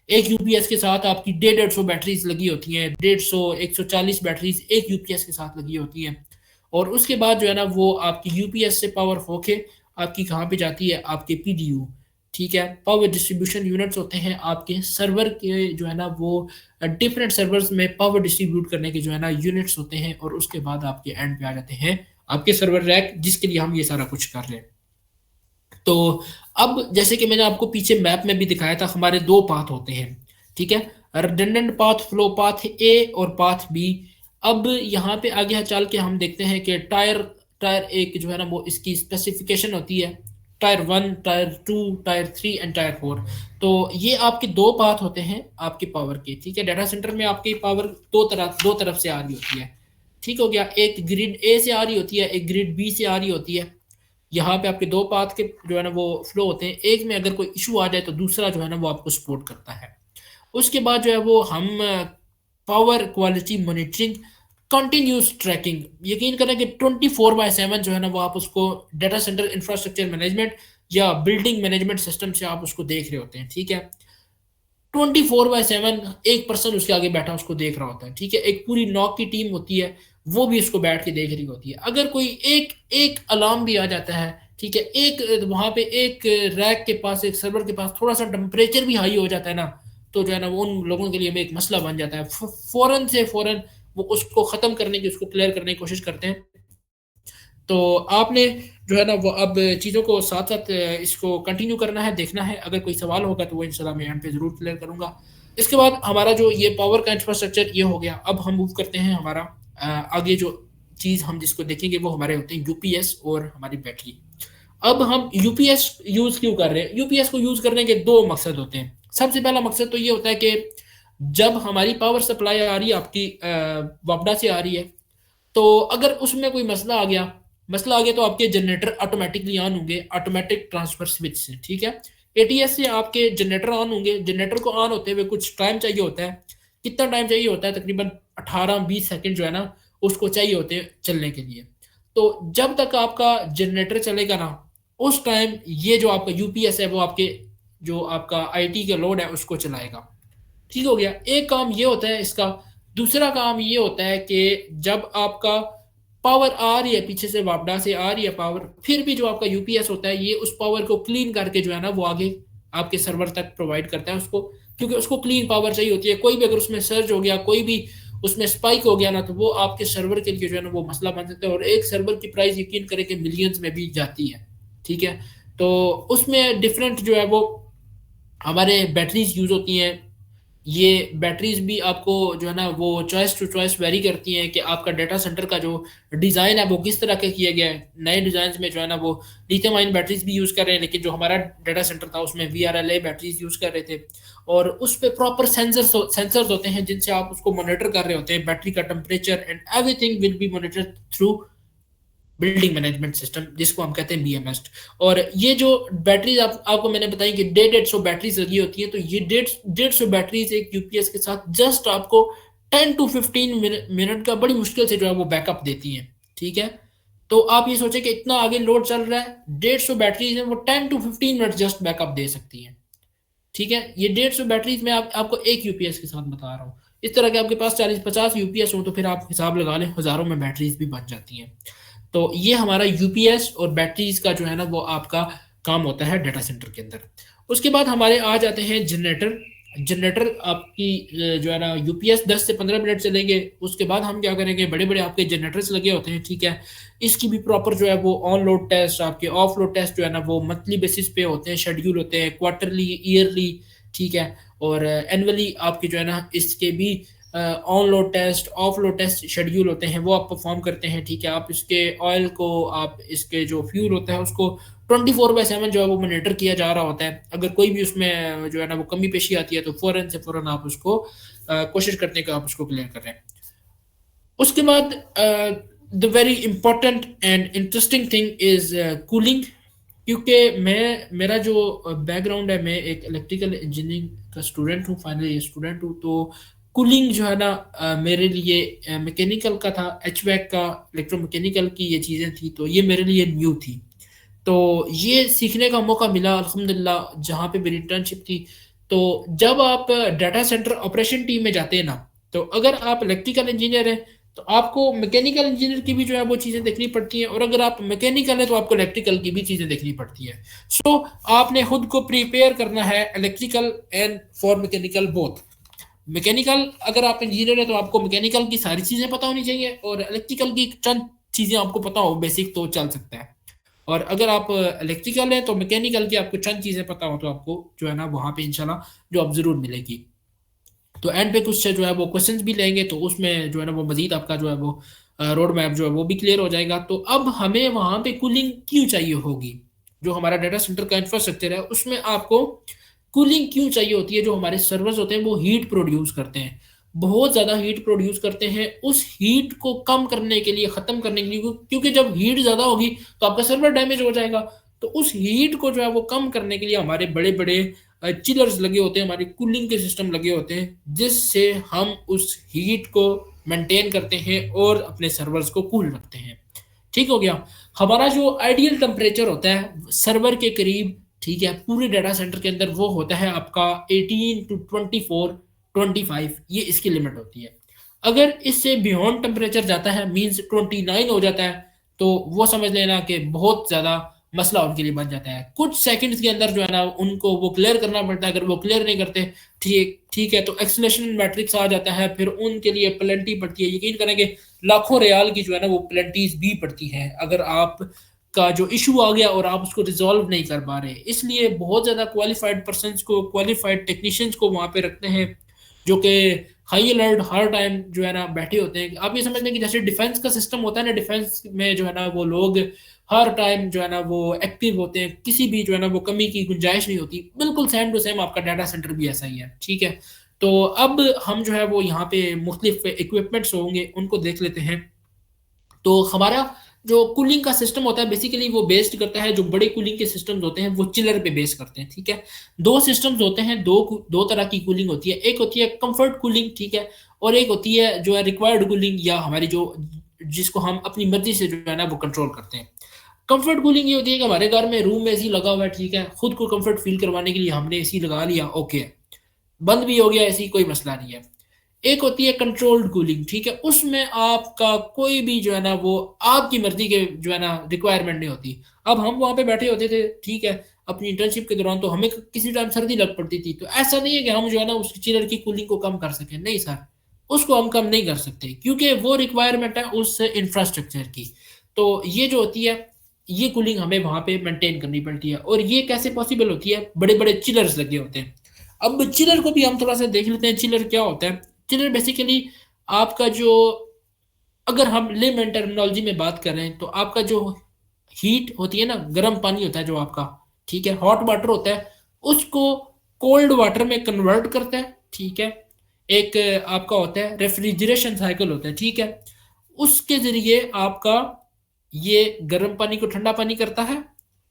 एक यूपीएस के साथ आपकी 150 बैटरीज लगी होती हैं, 150 140 बैटरीज एक यूपीएस के साथ लगी होती हैं। और उसके बाद जो है ना वो आपकी यूपीएस से पावर होके आपकी कहाँ पे जाती है, आपके पीडीयू, ठीक है, पावर डिस्ट्रीब्यूशन यूनिट्स होते हैं आपके सर्वर के जो है ना वो डिफरेंट सर्वर्स में पावर डिस्ट्रीब्यूट करने के जो है ना यूनिट्स होते हैं, और उसके बाद आपके एंड पे आ जाते हैं आपके सर्वर रैक, जिसके लिए हम ये सारा कुछ कर रहे हैं। तो अब जैसे कि मैंने आपको पीछे मैप में भी दिखाया था, हमारे दो पाथ होते हैं, ठीक है, रिडंडेंट पाथ, फ्लो पाथ ए और पाथ बी। अब यहाँ पे आगे चल के हम देखते हैं कि टायर टायर एक जो है ना वो इसकी स्पेसिफिकेशन होती है, tyre 1, tyre 2, tyre 3 and tyre 4। तो ये आपके दो पाथ होते हैं आपके पावर के, ठीक है। डाटा सेंटर में आपकी पावर दो तरफ से आ रही होती है, ठीक हो गया। एक ग्रिड ए से आ रही होती है, एक ग्रिड बी से आ रही होती है। यहाँ पे आपके दो पाथ के जो है ना वो फ्लो होते हैं, एक में अगर कोई इशू आ जाए तो दूसरा जो है ना वो आपको सपोर्ट करता है। उसके बाद जो है वो हम power quality monitoring, continuous tracking, यकीन करें कि 24/7 जो है ना वो आप उसको डाटा सेंटर इंफ्रास्ट्रक्चर मैनेजमेंट या बिल्डिंग मैनेजमेंट सिस्टम से आप उसको देख रहे होते हैं, ठीक है। 24/7 एक पर्सन उसके आगे बैठा उसको देख रहा होता है, ठीक है। एक पूरी नॉक की टीम होती है, वो भी उसको बैठ के देख रही होती है। अगर कोई एक एक अलार्म भी आ जाता है, ठीक है, एक वहां पे एक रैक के पास, एक सर्वर के पास थोड़ा सा टेम्परेचर भी हाई हो जाता है ना, तो जो है ना वो उन लोगों के लिए एक मसला बन जाता है। फौरन से फौरन वो उसको खत्म करने की, उसको क्लियर करने की कोशिश करते हैं। तो आपने जो है ना वो अब चीज़ों को साथ साथ इसको कंटिन्यू करना है, देखना है। अगर कोई सवाल होगा तो वो इंशाल्लाह मैं एंड पे ज़रूर क्लियर करूंगा। इसके बाद हमारा जो ये पावर का इंफ्रास्ट्रक्चर ये हो गया। अब हम मूव करते हैं हमारा आगे जो चीज़ हम जिसको देखेंगे वो हमारे होते हैं यूपीएस और हमारी बैटरी। अब हम यूपीएस यूज़ क्यों कर रहे हैं? यूपीएस को यूज़ करने के दो मकसद होते हैं। सबसे पहला मकसद तो ये होता है कि जब हमारी पावर सप्लाई आ रही है आपकी वापडा से आ रही है, तो अगर उसमें कोई मसला आ गया तो आपके जनरेटर ऑटोमेटिकली ऑन होंगे, ऑटोमेटिक ट्रांसफर स्विच से, ठीक है। एटीएस से आपके जनरेटर ऑन होंगे। जनरेटर को ऑन होते हुए कुछ टाइम चाहिए होता है। कितना टाइम चाहिए होता है? तकरीबन 18-20 सेकंड जो है ना उसको चाहिए होते हैं चलने के लिए। तो जब तक आपका जनरेटर चलेगा ना, उस टाइम ये जो आपका यूपीएस है वो आपके जो आपका आईटी का लोड है उसको चलाएगा, ठीक हो गया। एक काम ये होता है इसका। दूसरा काम ये होता है कि जब आपका पावर आ रही है, पीछे से वापडा से आ रही है पावर, फिर भी जो आपका यूपीएस होता है ये उस पावर को क्लीन करके जो है ना वो आगे आपके सर्वर तक प्रोवाइड करता है उसको, क्योंकि उसको क्लीन पावर चाहिए होती है। कोई भी अगर उसमें सर्ज हो गया, कोई भी उसमें स्पाइक हो गया ना, तो वो आपके सर्वर के लिए जो है ना वो मसला बन सकता है। और एक सर्वर की प्राइस यकीन करें कि मिलियंस में भी जाती है, ठीक है। तो उसमें डिफरेंट जो है वो हमारे बैटरीज यूज होती हैं। ये बैटरीज भी आपको जो है ना वो चॉइस टू चॉइस वेरी करती हैं कि आपका डाटा सेंटर का जो डिज़ाइन है वो किस तरह का किया गया है। नए डिज़ाइन में जो है ना वो लिथियम आयन बैटरीज भी यूज़ कर रहे हैं, लेकिन जो हमारा डाटा सेंटर था उसमें VRLA बैटरीज यूज़ कर रहे थे। और उस पर प्रॉपर सेंसर्स होते हैं जिनसे आप उसको मॉनिटर कर रहे होते हैं। बैटरी का temperature and everything will be monitor through building management system, जिसको हम कहते हैं BMS। और ये जो बैटरीज आपको मैंने बताई कि 150 बैटरीज लगी होती है, तो ये 150 बैटरीज एक यूपीएस के साथ जस्ट आपको 10 to 15 मिनट का बड़ी मुश्किल से जो है वो बैकअप देती है, ठीक है। तो आप ये सोचे कि इतना आगे लोड चल रहा है, 150 बैटरीज है वो 10 to 15 मिनट जस्ट बैकअप दे सकती है, ठीक है। ये 150 बैटरीज में आपको एक यूपीएस के साथ बता रहा हूँ। इस तरह के आपके पास 40-50 यूपीएस हो तो फिर आप हिसाब लगा लें, हजारों में बैटरीज भी बन जाती हैं। तो ये हमारा यूपीएस और बैटरीज का जो है ना वो आपका काम होता है डाटा सेंटर के अंदर। उसके बाद हमारे आ जाते हैं जनरेटर। जनरेटर आपकी जो है ना यूपीएस 10 से 15 मिनट चलेंगे। उसके बाद हम क्या करेंगे, बड़े बड़े आपके जनरेटर्स लगे होते हैं, ठीक है। इसकी भी प्रॉपर जो है वो ऑन लोड टेस्ट, आपके ऑफ लोड टेस्ट जो है ना वो मंथली बेसिस पे होते हैं, शेड्यूल होते हैं, क्वार्टरली, ईयरली, ठीक है। और एनुअली आपके जो है ना इसके भी on load test, off load test schedule होते हैं, वो आप परफॉर्म करते हैं, ठीक है। आप इसके ऑयल को, आप इसके जो फ्यूल होता है उसको 24/7 जो है वो मॉनिटर किया जा रहा होता है। अगर कोई भी उसमें जो है ना वो कमी पेशी आती है तो फौरन से फौरन आप उसको कोशिश करते हैं कि आप उसको क्लियर कर रहे हैं। उसके बाद the very important and interesting thing is cooling. क्योंकि मेरा जो बैकग्राउंड है, मैं एक इलेक्ट्रिकल इंजीनियरिंग का स्टूडेंट हूँ, फाइनल ईयर स्टूडेंट हूँ। तो कूलिंग जो है ना मेरे लिए मैकेनिकल का था, HVAC का, इलेक्ट्रोमैकेनिकल की ये चीज़ें थी, तो ये मेरे लिए न्यू थी। तो ये सीखने का मौका मिला अल्हम्दुलिल्लाह जहाँ पे मेरी इंटर्नशिप थी। तो जब आप डाटा सेंटर ऑपरेशन टीम में जाते हैं ना, तो अगर आप इलेक्ट्रिकल इंजीनियर हैं तो आपको मैकेनिकल इंजीनियर की भी जो है वो चीज़ें देखनी पड़ती हैं, और अगर आप मैकेनिकल है तो आपको इलेक्ट्रिकल की भी चीज़ें देखनी पड़ती है। सो आपने खुद को प्रिपेयर करना है electrical and for mechanical both. Mechanical अगर आप इंजीनियर है तो आपको मैकेनिकल की सारी चीज़ें पता होनी चाहिए, और इलेक्ट्रिकल की चंद चीज़ें आपको पता हो बेसिक तो चल सकता है। और अगर आप इलेक्ट्रिकल है तो मैकेनिकल की आपको चंद चीज़ें पता हो तो आपको जो है ना वहाँ पे इंशाल्लाह जॉब ज़रूर मिलेगी। तो एंड पे कुछ जो है वो क्वेश्चंस भी लेंगे, तो उसमें जो है ना वो मजीद आपका जो है वो रोड मैप जो है वो भी क्लियर हो जाएगा। तो अब हमें वहाँ पे कूलिंग क्यों चाहिए होगी, जो हमारा डाटा सेंटर का इंफ्रास्ट्रक्चर है उसमें आपको कूलिंग क्यों चाहिए होती है। जो हमारे सर्वर्स होते हैं वो हीट प्रोड्यूस करते हैं, बहुत ज़्यादा हीट प्रोड्यूस करते हैं। उस हीट को कम करने के लिए, ख़त्म करने के लिए, क्योंकि जब हीट ज़्यादा होगी तो आपका सर्वर डैमेज हो जाएगा। तो उस हीट को जो है वो कम करने के लिए हमारे बड़े बड़े चिलर्स लगे होते हैं, हमारे कूलिंग के सिस्टम लगे होते हैं, जिससे हम उस हीट को मेंटेन करते हैं और अपने सर्वर्स को कूल रखते हैं। ठीक हो गया। हमारा जो आइडियल टेम्परेचर होता है सर्वर के करीब, ठीक है, पूरे डाटा सेंटर के अंदर, वो होता है आपका 18 टू 24 25, ये इसकी लिमिट होती है। अगर इससे बियॉन्ड टेम्परेचर जाता है, मींस 29 हो जाता है, तो वो समझ लेना कि बहुत ज़्यादा मसला उनके लिए बन जाता है। कुछ सेकंड्स के अंदर जो है ना उनको वो क्लियर करना पड़ता है। अगर वो क्लियर नहीं करते, ठीक ठीक है, तो एक्सलेशन मैट्रिक्स आ जाता है, फिर उनके लिए पेनल्टी पड़ती है। यकीन करेंगे लाखों रियाल की जो है ना वो पेनल्टीज भी पड़ती है अगर आप का जो इशू आ गया और आप उसको रिजॉल्व नहीं कर पा रहे। इसलिए बहुत ज़्यादा क्वालिफाइड पर्सनस को, क्वालिफाइड टेक्नीशियंस को वहाँ पे रखते हैं, जो कि हाई अलर्ट हर टाइम जो है ना बैठे होते हैं। आप ये समझ लें कि जैसे डिफेंस का सिस्टम होता है ना, डिफेंस में जो है ना वो लोग हर टाइम जो है ना वो एक्टिव होते हैं, किसी भी जो है ना वो कमी की गुंजाइश नहीं होती। बिल्कुल सेम टू सेम आपका डाटा सेंटर भी ऐसा ही है, ठीक है। तो अब हम जो है वो यहाँ पे मुख्तलिफ इक्विपमेंट्स होंगे उनको देख लेते हैं। तो हमारा जो कूलिंग का सिस्टम होता है बेसिकली वो बेस्ड करता है, जो बड़े कूलिंग के सिस्टम्स होते हैं वो चिलर पे बेस करते हैं, ठीक है। दो सिस्टम्स होते हैं, दो तरह की कूलिंग होती है। एक होती है कंफर्ट कूलिंग, ठीक है, और एक होती है जो है रिक्वायर्ड कूलिंग, या हमारी जो जिसको हम अपनी मर्जी से जो है ना वो कंट्रोल करते हैं। कंफर्ट कूलिंग ये होती है कि हमारे घर में रूम में एसी लगा हुआ है, ठीक है, खुद को कंफर्ट फील करवाने के लिए हमने एसी लगा लिया, ओके, बंद भी हो गया एसी, कोई मसला नहीं है। एक होती है कंट्रोल्ड कूलिंग, ठीक है, उसमें आपका कोई भी जो है ना वो आपकी मर्जी के जो है ना रिक्वायरमेंट नहीं होती। अब हम वहां पे बैठे होते थे, ठीक है, अपनी इंटर्नशिप के दौरान, तो हमें किसी टाइम सर्दी लग पड़ती थी, तो ऐसा नहीं है कि हम जो है ना उस चिलर की कूलिंग को कम कर सकें, नहीं सर, उसको हम कम नहीं कर सकते, क्योंकि वो रिक्वायरमेंट है उस इंफ्रास्ट्रक्चर की। तो ये जो होती है, ये कूलिंग हमें वहां पे मेंटेन करनी पड़ती है। और ये कैसे पॉसिबल होती है, बड़े बड़े चिलर्स लगे होते हैं। अब चिलर को भी हम थोड़ा सा देख लेते हैं, चिलर क्या होता है। चिलर बेसिकली आपका जो, अगर हम लेमन टर्मिनोलॉजी में बात कर रहे हैं, तो आपका जो हीट होती है ना, गर्म पानी होता है जो आपका, ठीक है, हॉट वाटर होता है, उसको कोल्ड वाटर में कन्वर्ट करता है, ठीक है। एक आपका होता है रेफ्रिजरेशन साइकिल होता है, ठीक है, उसके जरिए आपका ये गर्म पानी को ठंडा पानी करता है,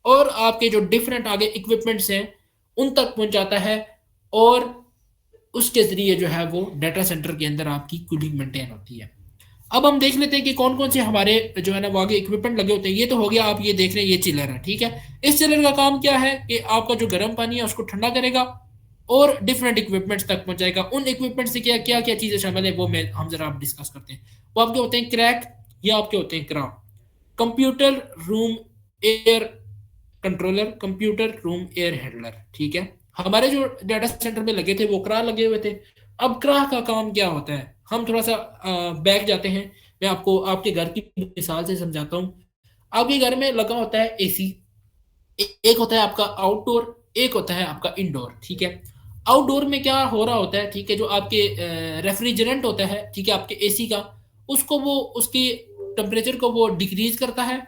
और आपके जो डिफरेंट आगे इक्विपमेंट्स हैं उन तक पहुंचाता है, और उसके जरिए जो है वो डाटा सेंटर के अंदर आपकी कूलिंग मेंटेन होती है। अब हम देख लेते हैं कि कौन कौन से हमारे जो है ना वो आगे इक्विपमेंट लगे होते हैं। ये तो हो गया, आप ये देख रहे हैं ये चिलर है, ठीक है। इस चिलर का काम क्या है कि आपका जो गर्म पानी है उसको ठंडा करेगा और डिफरेंट इक्विपमेंट्स तक पहुंचाएगा। उन इक्विपमेंट से क्या क्या क्या चीजें शामिल है वो मैं हम जरा आप डिस्कस करते हैं। वो आपके होते हैं क्रैक, या आपके होते हैं क्रा, computer room air controller, computer room air handler, ठीक है। हमारे जो डाटा सेंटर में लगे थे वो क्रा लगे हुए थे। अब क्रा का काम क्या होता है, हम थोड़ा सा बैक जाते हैं, मैं आपको आपके घर की मिसाल से समझाता हूँ। आपके घर में लगा होता है एसी, एक होता है आपका आउटडोर, एक होता है आपका इंडोर, ठीक है। आउटडोर में क्या हो रहा होता है, ठीक है, जो आपके रेफ्रिजरेंट होता है, ठीक है, आपके एसी का, उसको वो उसकी टेम्परेचर को वो डिक्रीज करता है।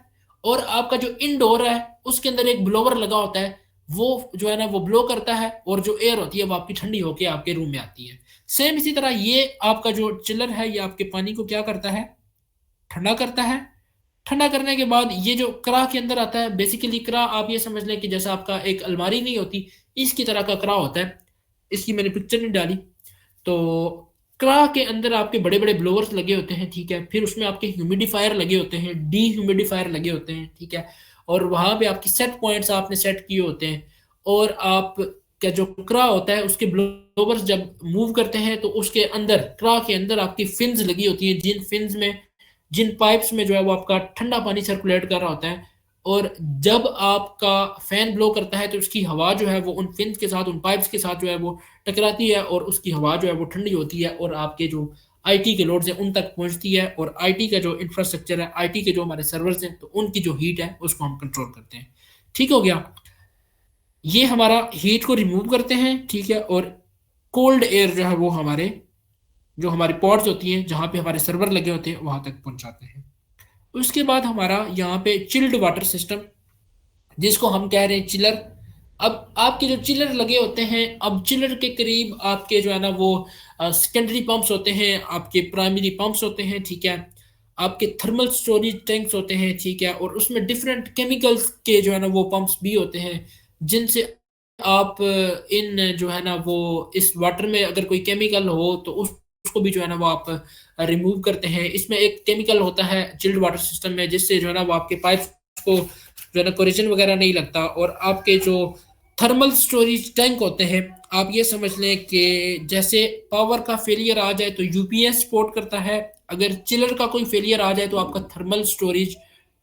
और आपका जो इंडोर है उसके अंदर एक ब्लोवर लगा होता है, वो जो है ना वो ब्लो करता है, और जो एयर होती है वो आपकी ठंडी होके आपके रूम में आती है। सेम इसी तरह ये आपका जो चिलर है ये आपके पानी को क्या करता है, ठंडा करता है। ठंडा करने के बाद ये जो करा के अंदर आता है, बेसिकली करा आप ये समझ लें कि जैसा आपका एक अलमारी नहीं होती, इसकी तरह का करा होता है। इसकी मैंने पिक्चर नहीं डाली। तो करा के अंदर आपके बड़े बड़े ब्लोअर्स लगे होते हैं, ठीक है, फिर उसमें आपके ह्यूमिडिफायर लगे होते हैं, डी ह्यूमिडिफायर लगे होते हैं, ठीक है। और वहाँ पे आपकी सेट पॉइंट्स आपने सेट किए होते हैं, और आप क्या जो क्रा होता है उसके ब्लोवर्स जब मूव करते हैं तो उसके अंदर, क्रा के अंदर आपकी फिन्स लगी होती हैं, जिन फिन्स में, जिन पाइप्स में जो है वो आपका ठंडा पानी सर्कुलेट कर रहा होता है। और जब आपका फैन ब्लो करता है तो उसकी हवा जो है वो उन फिन्स के साथ, उन पाइप्स के साथ जो है वो टकराती है, और उसकी हवा जो है वो ठंडी होती है और आपके जो आईटी के लोड्स हैं उन तक पहुंचती है, और आईटी का जो इंफ्रास्ट्रक्चर है, आईटी के जो हमारे सर्वर्स हैं, तो उनकी जो हीट है उसको हम कंट्रोल करते हैं। ठीक हो गया। ये हमारा हीट को रिमूव करते हैं, ठीक है। और कोल्ड एयर जो है वो हमारे, जो हमारी पॉड्स होती हैं जहाँ पे हमारे सर्वर लगे होते हैं वहां तक पहुंचाते हैं। उसके बाद हमारा यहाँ पे चिल्ड वाटर सिस्टम, जिसको हम कह रहे हैं चिलर। अब आपके जो चिलर लगे होते हैं, अब चिलर के करीब आपके जो है ना वो सेकेंडरी पंप्स होते हैं, आपके प्राइमरी पंप्स होते हैं, ठीक है। आपके थर्मल स्टोरेज टैंक्स होते हैं, ठीक है। और उसमें डिफरेंट केमिकल्स के जो है ना वो पंप्स भी होते हैं, जिनसे आप इन जो है ना वो इस वाटर में अगर कोई केमिकल हो तो उसको भी जो है ना वो आप रिमूव करते हैं। इसमें एक केमिकल होता है चिल्ड वाटर सिस्टम में, जिससे जो है ना वो आपके पाइप को जो है ना कोरिजन वगैरह नहीं लगता। और आपके जो थर्मल स्टोरेज टैंक होते हैं, आप ये समझ लें कि जैसे पावर का फेलियर आ जाए तो यूपीएस सपोर्ट करता है, अगर चिलर का कोई फेलियर आ जाए तो आपका थर्मल स्टोरेज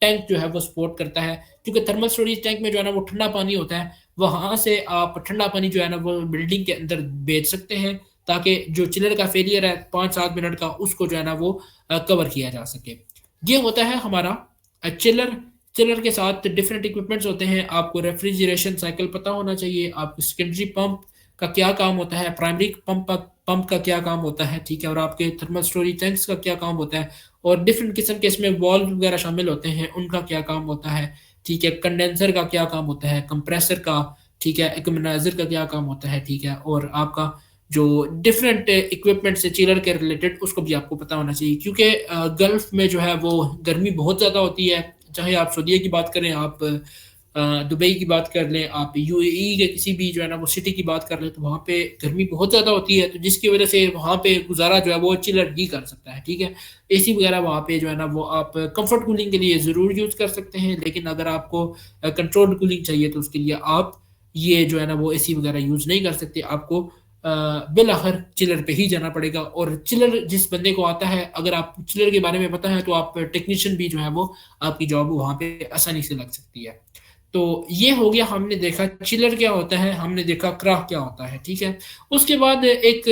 टैंक जो है वो सपोर्ट करता है। क्योंकि थर्मल स्टोरेज टैंक में जो है ना वो ठंडा पानी होता है, वहां से आप ठंडा पानी जो है ना वो बिल्डिंग के अंदर भेज सकते हैं, ताकि जो चिलर का फेलियर है 5-7 मिनट का, उसको जो है ना वो कवर किया जा सके। ये होता है हमारा चिलर। चिलर के साथ डिफरेंट इक्विपमेंट्स होते हैं। आपको रेफ्रिजरेशन साइकिल पता होना चाहिए, आपको सेकेंडरी पंप का क्या काम होता है, प्राइमरी पंप का क्या काम होता है, ठीक है। और आपके थर्मल स्टोरेज टैंक्स का क्या काम होता है, और डिफरेंट किस्म के इसमें वॉल्व वगैरह शामिल होते हैं, उनका क्या काम होता है, ठीक है। कंडेंसर का क्या काम होता है, कंप्रेसर का, ठीक है। इक्विलाइजर का क्या काम होता है, ठीक है। और आपका जो डिफरेंट इक्विपमेंट से चिलर के रिलेटेड, उसको भी आपको पता होना चाहिए, क्योंकि गल्फ में जो है वो गर्मी बहुत ज़्यादा होती है। चाहे आप सऊदीया की बात करें, आप दुबई की बात कर लें, आप यूएई के किसी भी जो है ना वो सिटी की बात कर लें, तो वहाँ पे गर्मी बहुत ज़्यादा होती है, तो जिसकी वजह से वहाँ पे गुजारा जो है वो चिलर ही कर सकता है, ठीक है। एसी वगैरह वहाँ पे जो है ना वो आप कंफर्ट कूलिंग के लिए ज़रूर यूज़ कर सकते हैं, लेकिन अगर आपको कंट्रोल कूलिंग चाहिए तो उसके लिए आप ये जो है ना वो एसी वगैरह यूज़ नहीं कर सकते। आपको बिल आखिर चिलर पे ही जाना पड़ेगा। और चिलर जिस बंदे को आता है, अगर आप चिलर के बारे में पता है, तो आप टेक्नीशियन भी जो है वो आपकी जॉब वहाँ पे आसानी से लग सकती है। तो ये हो गया, हमने देखा चिलर क्या होता है, हमने देखा क्राह क्या होता है, ठीक है। उसके बाद एक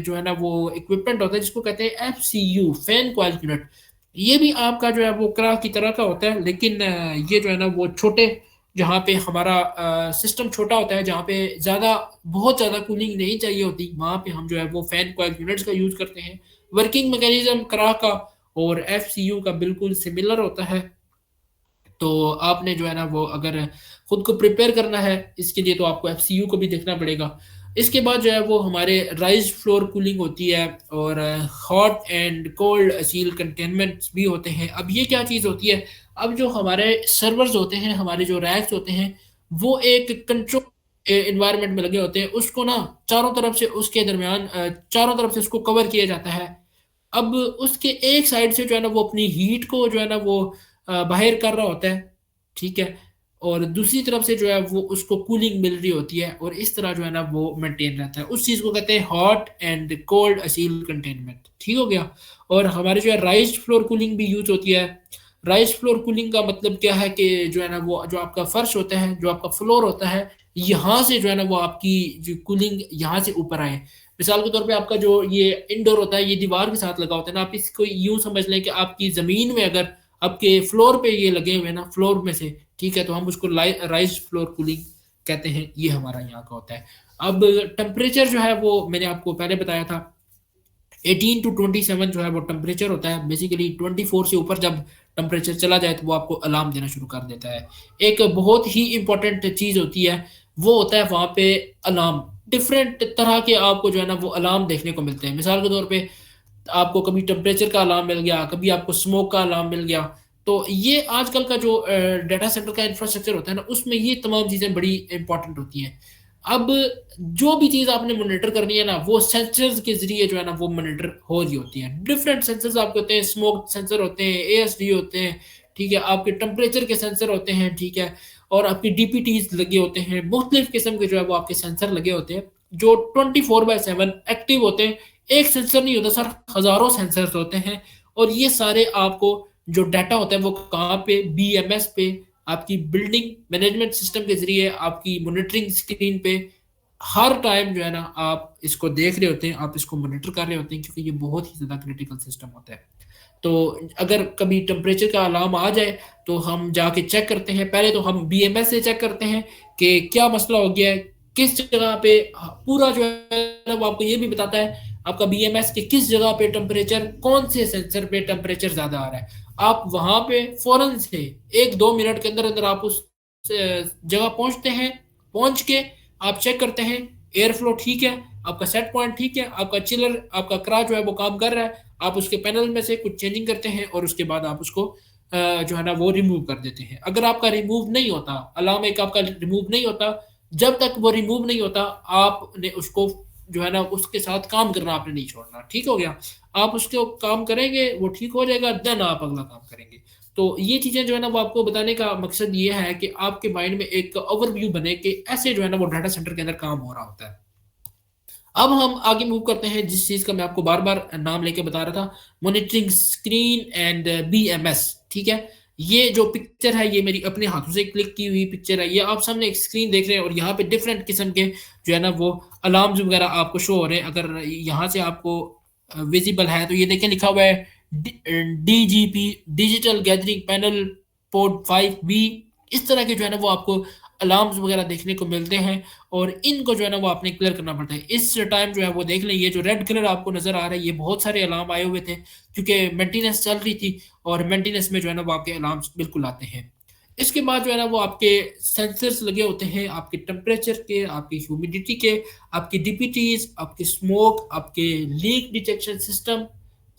जो है ना वो इक्विपमेंट होता है जिसको कहते हैं एफसीयू, फैन कॉइल यूनिट। ये भी आपका जो है वो क्राह की तरह का होता है, लेकिन ये जो है ना वो छोटे, जहाँ पे हमारा सिस्टम छोटा होता है, जहाँ पे ज़्यादा, बहुत ज़्यादा कूलिंग नहीं चाहिए होती, वहाँ पे हम जो है वो फैन कॉइल यूनिट्स का यूज़ करते हैं। वर्किंग मैकेनिज्म क्राह का और एफसीयू का बिल्कुल सिमिलर होता है। तो आपने जो है ना वो अगर खुद को प्रिपेयर करना है इसके लिए, तो आपको एफसीयू को भी देखना पड़ेगा। इसके बाद जो है वो हमारे राइज फ्लोर कूलिंग होती है, और hot and cold Aseel containments भी होते हैं। अब ये क्या चीज़ होती है, अब जो हमारे सर्वर्स होते हैं, हमारे जो रैक्स होते हैं, वो एक कंट्रोल इन्वायरमेंट में लगे होते हैं, उसको ना चारों तरफ से, उसके दरमियान चारों तरफ से उसको कवर किया जाता है। अब उसके एक साइड से जो है ना वो अपनी हीट को जो है ना वो बाहर कर रहा होता है, ठीक है। और दूसरी तरफ से जो है वो उसको कूलिंग मिल रही होती है, और इस तरह जो है ना वो मेंटेन रहता है। उस चीज़ को कहते हैं hot and cold Aseel containment, ठीक हो गया। और हमारे जो है राइज फ्लोर कूलिंग भी यूज होती है। राइज फ्लोर कूलिंग का मतलब क्या है कि जो है ना वो जो आपका फर्श होता है, जो आपका फ्लोर होता है, यहाँ से जो है ना वो आपकी जो कूलिंग यहाँ से ऊपर आए। मिसाल के तौर पे आपका जो ये इंडोर होता है, ये दीवार के साथ लगा होता है ना, आप इसको यूं समझ लें कि आपकी जमीन में अगर आपके फ्लोर पे ये लगे हुए ना, फ्लोर में से, ठीक है, तो हम उसको राइज फ्लोर कूलिंग कहते हैं। ये हमारा यहाँ का होता है। अब टेम्परेचर जो है वो मैंने आपको पहले बताया था, 18 to 27 जो है वो टेम्परेचर होता है। बेसिकली 24 से ऊपर जब टेम्परेचर चला जाए तो वो आपको अलार्म देना शुरू कर देता है। एक बहुत ही इंपॉर्टेंट चीज़ होती है, वो होता है वहाँ पे अलार्म। डिफरेंट तरह के आपको जो है ना वो अलार्म देखने को मिलते हैं। मिसाल के तौर पे आपको कभी टेम्परेचर का अलार्म मिल गया, कभी आपको स्मोक का अलार्म मिल गया। तो ये आजकल का जो डाटा सेंटर का इंफ्रास्ट्रक्चर होता है ना, उसमें ये तमाम चीज़ें बड़ी इंपॉर्टेंट होती हैं। अब जो भी चीज़ आपने मॉनिटर करनी है ना, वो सेंसर्स के जरिए जो है ना वो मॉनिटर हो रही होती है। डिफरेंट सेंसर्स आपके होते हैं, स्मोक सेंसर होते हैं, एएसडी होते हैं, ठीक है, आपके टेम्परेचर के सेंसर होते हैं, ठीक है, और आपकी डीपीटीज लगे होते हैं, मुख्तलिफ किस्म के जो है वो आपके सेंसर लगे होते हैं जो 24/7 एक्टिव होते हैं। एक सेंसर नहीं होता सर, हजारों सेंसर्स होते हैं, और ये सारे आपको जो डाटा होता है वो कहाँ पे, बीएमएस पे, आपकी बिल्डिंग मैनेजमेंट सिस्टम के जरिए आपकी मॉनिटरिंग स्क्रीन पे हर टाइम जो है ना आप इसको देख रहे होते हैं, आप इसको मॉनिटर कर रहे होते हैं, क्योंकि ये बहुत ही ज़्यादा क्रिटिकल सिस्टम होता है। तो अगर कभी टेम्परेचर का अलार्म आ जाए तो हम जाके चेक करते हैं। पहले तो हम बीएमएस से चेक करते हैं कि क्या मसला हो गया है, किस जगह पे पूरा जो है वो आपको ये भी बताता है आपका बीएमएस के किस जगह पे टेम्परेचर, कौन से सेंसर पे टेम्परेचर ज्यादा आ रहा है। आप वहां पे फौरन से 1-2 मिनट के अंदर अंदर आप उस जगह पहुंचते हैं, पहुंच के आप चेक करते हैं एयर फ्लो ठीक है, आपका सेट पॉइंट ठीक है, आपका चिलर, आपका क्रा जो है वो काम कर रहा है, आप उसके पैनल में से कुछ चेंजिंग करते हैं और उसके बाद आप उसको जो है ना वो रिमूव कर देते हैं। अगर आपका रिमूव नहीं होता, अलार्म एक आपका रिमूव नहीं होता, जब तक वो रिमूव नहीं होता आपने उसको जो है ना उसके साथ काम करना आपने नहीं छोड़ना। ठीक हो गया, आप उसके काम करेंगे, वो ठीक हो जाएगा, देन आप अगला काम करेंगे। तो ये चीजें जो है ना वो आपको बताने का मकसद ये है कि आपके माइंड में एक ओवरव्यू बने कि ऐसे जो है ना वो डाटा सेंटर के अंदर काम हो रहा होता है। अब हम आगे मूव करते हैं जिस चीज का मैं आपको बार बार नाम लेके बता रहा था, मॉनिटरिंग स्क्रीन एंड बीएमएस। ठीक है, ये जो पिक्चर है ये मेरी अपने हाथों से क्लिक की हुई पिक्चर है। ये आप सामने एक स्क्रीन देख रहे हैं और यहाँ पे डिफरेंट किस्म के जो है ना वो अलार्म्स वगैरह आपको शो हो रहे हैं। अगर यहाँ से आपको विजिबल है तो ये देखें लिखा हुआ है DGP, digital gathering panel port 5B। इस तरह के जो है ना वो आपको अलार्म्स वगैरह देखने को मिलते हैं और इनको जो है ना वो आपने क्लियर करना पड़ता है। इस टाइम जो है वो देख लें, ये जो रेड कलर आपको नजर आ रहा है ये बहुत सारे अलार्म आए हुए थे क्योंकि मेंटेनेंस चल रही थी और मेंटेनेंस में जो है ना वो आपके अलार्म्स बिल्कुल आते हैं। इसके बाद जो है ना वो आपके सेंसर्स लगे होते हैं, आपके टेम्परेचर के, आपकी ह्यूमिडिटी के, आपकी डीपीटीज, आपकी स्मोक, आपके लीक डिटेक्शन सिस्टम।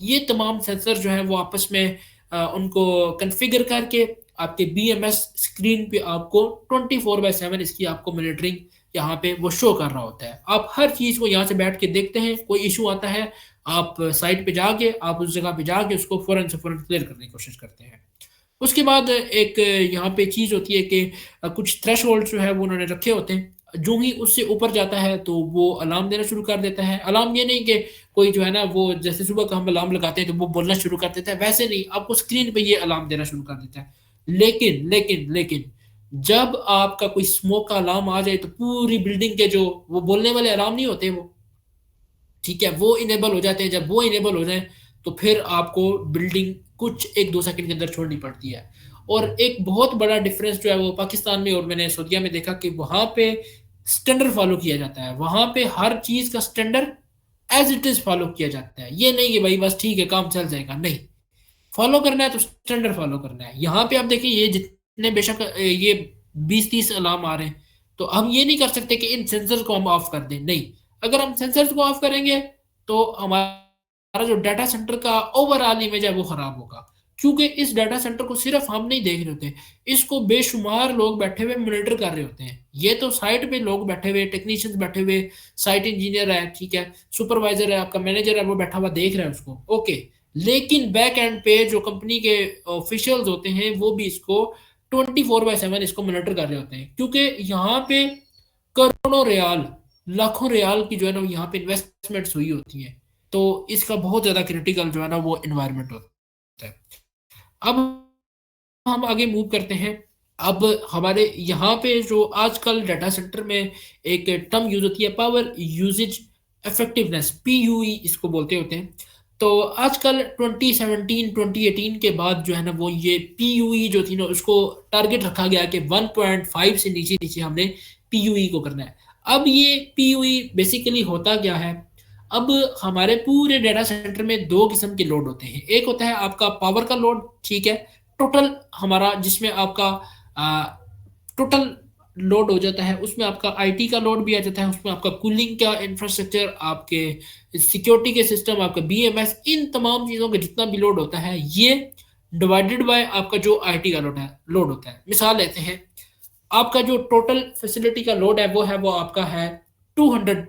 ये तमाम सेंसर जो है वो आपस में उनको कन्फिगर करके आपके बीएमएस स्क्रीन पे आपको 24/7 इसकी आपको मॉनिटरिंग यहाँ पे वो शो कर रहा होता है। आप हर चीज को यहाँ से बैठ के देखते हैं, कोई इशू आता है आप साइट पे जाके आप उस जगह पे जाके उसको फौरन से फौरन क्लियर करने की कोशिश करते हैं। उसके बाद एक यहाँ पे चीज होती है कि कुछ थ्रेश होल्ड जो है वो उन्होंने रखे होते हैं, जो ही उससे ऊपर जाता है तो वो अलार्म देना शुरू कर देता है। अलार्म ये नहीं कि कोई जो है ना वो जैसे सुबह का हम अलार्म लगाते हैं तो वो बोलना शुरू कर देता है, वैसे नहीं, आपको स्क्रीन पे ये अलार्म देना शुरू कर देता है। लेकिन लेकिन लेकिन जब आपका कोई स्मोक का अलार्म आ जाए तो पूरी बिल्डिंग के जो वो बोलने वाले अलार्म नहीं होते वो, ठीक है, वो इनेबल हो जाते हैं। जब वो इनेबल हो जाए तो फिर आपको बिल्डिंग कुछ 1-2 सेकंड के अंदर छोड़नी पड़ती है। और एक बहुत बड़ा डिफरेंस जो है वो पाकिस्तान में और मैंने सऊदीया में देखा कि वहां पे स्टैंडर्ड फॉलो किया जाता है। वहां पे हर चीज का standard as it is follow किया जाता है। ये नहीं कि भाई बस ठीक है काम चल जाएगा, नहीं, फॉलो करना है तो स्टैंडर्ड फॉलो करना है। यहाँ पे आप देखिए ये जितने बेशक ये 20-30 अलार्म आ रहे हैं तो हम ये नहीं कर सकते कि इन सेंसर को हम ऑफ कर दें, नहीं। अगर हम सेंसर्स को ऑफ करेंगे तो हमारा जो डाटा सेंटर का ओवरऑल इमेज है वो खराब होगा, क्योंकि इस डाटा सेंटर को सिर्फ हम नहीं देख रहे होते, इसको बेशुमार लोग बैठे हुए मॉनिटर कर रहे होते हैं। ये तो साइट पे लोग बैठे हुए, टेक्नीशियंस बैठे हुए, साइट इंजीनियर है, ठीक है, सुपरवाइजर है, आपका मैनेजर है, वो बैठा हुआ देख रहा है उसको, ओके। लेकिन बैक एंड पे जो कंपनी के ऑफिशियल्स होते हैं वो भी इसको 24/7 इसको मॉनिटर कर रहे होते हैं, क्योंकि यहाँ पे करोड़ों रियाल, लाखों रियाल की जो है ना यहाँ पे इन्वेस्टमेंट्स हुई होती है। तो इसका बहुत ज्यादा क्रिटिकल जो है ना वो इन्वायरमेंट होता है। अब हम आगे मूव करते हैं। अब हमारे यहाँ पे जो आजकल डाटा सेंटर में एक टर्म यूज होती है, पावर यूजेज इफेक्टिवनेस, पीयूई इसको बोलते होते हैं। तो आजकल 2017 2018 के बाद जो है ना वो ये पीयूई जो थी ना उसको टारगेट रखा गया कि 1.5 से नीचे नीचे हमने पीयूई को करना है। अब ये पीयूई बेसिकली होता क्या है, अब हमारे पूरे डाटा सेंटर में दो किस्म के लोड होते हैं। एक होता है आपका पावर का लोड, ठीक है, टोटल हमारा जिसमें आपका टोटल लोड हो जाता है, उसमें आपका आईटी का लोड भी आ जाता है, उसमें आपका कूलिंग का इंफ्रास्ट्रक्चर, आपके सिक्योरिटी के सिस्टम, आपका बीएमएस, इन तमाम चीज़ों का जितना भी लोड होता है ये डिवाइडेड बाय आपका जो आईटी का लोड होता है। मिसाल लेते हैं, आपका जो टोटल फैसिलिटी का लोड है वो आपका है 200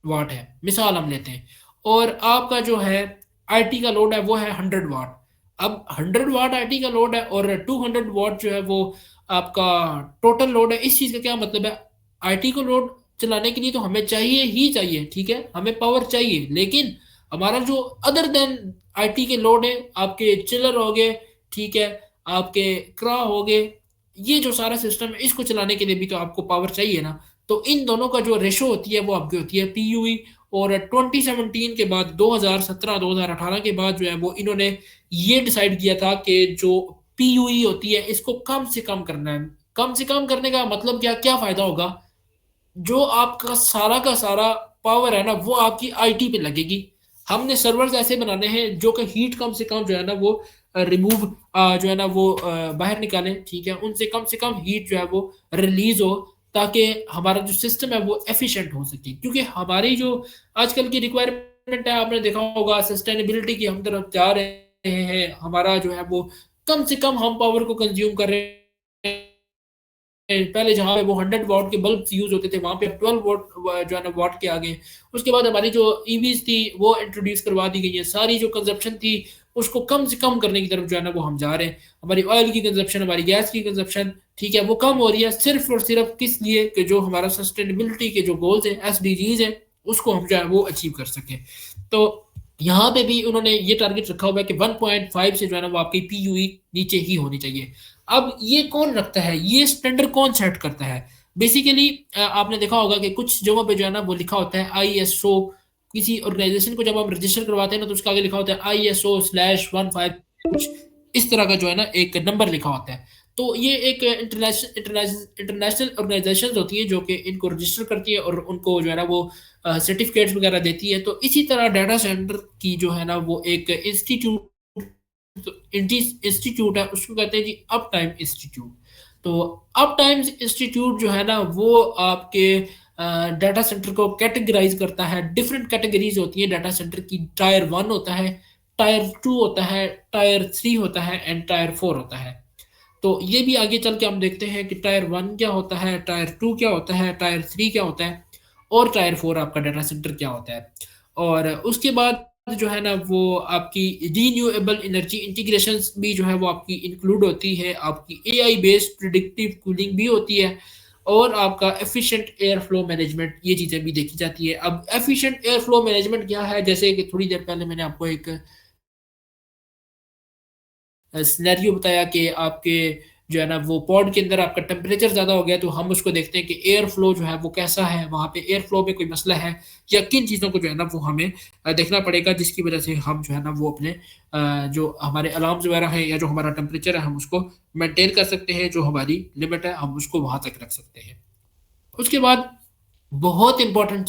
वाट है, मिसाल हम लेते हैं, और आपका जो है आईटी का लोड है वो है 100 वाट। अब 100 वाट आईटी का लोड है और 200 वाट जो है वो आपका टोटल लोड है। इस चीज का क्या मतलब है, आईटी को लोड चलाने के लिए तो हमें चाहिए ही चाहिए, ठीक है, हमें पावर चाहिए, लेकिन हमारा जो अदर देन आईटी के लोड है, आपके चिलर हो गए, ठीक है, आपके क्रा हो गए, ये जो सारा सिस्टम है इसको चलाने के लिए भी तो आपको पावर चाहिए ना। तो इन दोनों का जो रेशो होती है वो आपकी होती है पीयूई। और 2017 के बाद, 2017-2018 के बाद जो है वो इन्होंने ये डिसाइड किया था कि जो पीयूई होती है इसको कम से कम करना है। कम से कम करने का मतलब क्या क्या फायदा होगा, जो आपका सारा का सारा पावर है ना वो आपकी आईटी पे लगेगी। हमने सर्वर्स ऐसे बनाने हैं जो कि हीट कम से कम जो है ना वो रिमूव जो है ना वो बाहर निकाले, ठीक है, उनसे कम हीट जो है वो रिलीज हो, ताकि हमारा जो सिस्टम है वो एफिशिएंट हो सके। क्योंकि हमारी जो आजकल की रिक्वायरमेंट है, आपने देखा होगा सस्टेनेबिलिटी की हम तरफ जा रहे हैं, हमारा जो है वो कम से कम हम पावर को कंज्यूम कर रहे हैं। पहले जहाँ पे वो 100 वाट के बल्ब यूज होते थे वहां पे 12 वाट जो है ना वाट के आ गए। उसके बाद हमारी जो ईवीज थी वो इंट्रोड्यूस करवा दी गई है, सारी जो कंजप्शन थी उसको कम से कम करने की तरफ जो है ना वो हम जा रहे हैं। हमारी ऑयल की कंजप्शन, हमारी गैस की कंजप्शन, ठीक है, वो कम हो रही है, सिर्फ और सिर्फ किस लिए कि जो हमारा सस्टेनेबिलिटी के जो गोल्स है, एसडीजीज है, उसको हम जो है वो अचीव कर सके। तो यहाँ पे भी उन्होंने ये टारगेट रखा हुआ है कि 1.5 से जो है ना वो आपकी पीयूई नीचे ही होनी चाहिए। अब ये कौन रखता है, ये स्टैंडर्ड कौन सेट करता है? बेसिकली आपने देखा होगा कि कुछ जगहों पे जो है ना वो लिखा होता है आईएसओ। किसी ऑर्गेनाइजेशन को जब हम रजिस्टर करवाते हैं ना तो उसका आगे लिखा होता है ISO/15, कुछ इस तरह का जो है ना एक नंबर लिखा होता है। तो ये एक इंटरनेशनल ऑर्गेनाइजेशन होती है जो कि इनको रजिस्टर करती है और उनको जो है ना वो सर्टिफिकेट्स वगैरह देती है। तो इसी तरह डाटा सेंटर की जो है ना वो एक इंस्टीट्यूट है, उसको कहते हैं जी अप टाइम इंस्टीट्यूट। तो अप टाइम इंस्टीट्यूट जो है ना वो आपके डाटा सेंटर को कैटेगराइज करता है। डिफरेंट कैटेगरीज होती है डाटा सेंटर की। टायर 1 होता है, टायर 2 होता है, टायर 3 होता है एंड टायर 4 होता है। तो ये भी आगे चल के हम देखते हैं कि टायर 1 क्या होता है, टायर 2 क्या होता है, टायर 3 क्या होता है, और टायर 4 आपका डाटा सेंटर क्या होता है। और उसके बाद जो है ना वो आपकी रीन्यूएबल एनर्जी इंटीग्रेशन भी जो है वो आपकी इंक्लूड होती है, आपकी एआई बेस्ड प्रिडिक्टिव कूलिंग भी होती है, और आपका एफिशिएंट एयर फ्लो मैनेजमेंट, ये चीज़ें भी देखी जाती है। अब एफिशिएंट एयर फ्लो मैनेजमेंट क्या है, जैसे कि थोड़ी देर पहले मैंने आपको एक सिनेरियो बताया कि आपके जो है ना वो पॉड के अंदर आपका टेम्परेचर ज़्यादा हो गया, तो हम उसको देखते हैं कि एयर फ्लो जो है वो कैसा है, वहाँ पे एयर फ्लो में कोई मसला है या किन चीज़ों को जो है ना वो हमें देखना पड़ेगा, जिसकी वजह से हम जो है ना वो अपने जो हमारे अलार्म्स वगैरह हैं या जो हमारा टेम्परेचर है हम उसको मेंटेन कर सकते हैं, जो हमारी लिमिट है हम उसको वहाँ तक रख सकते हैं। उसके बाद बहुत इंपॉर्टेंट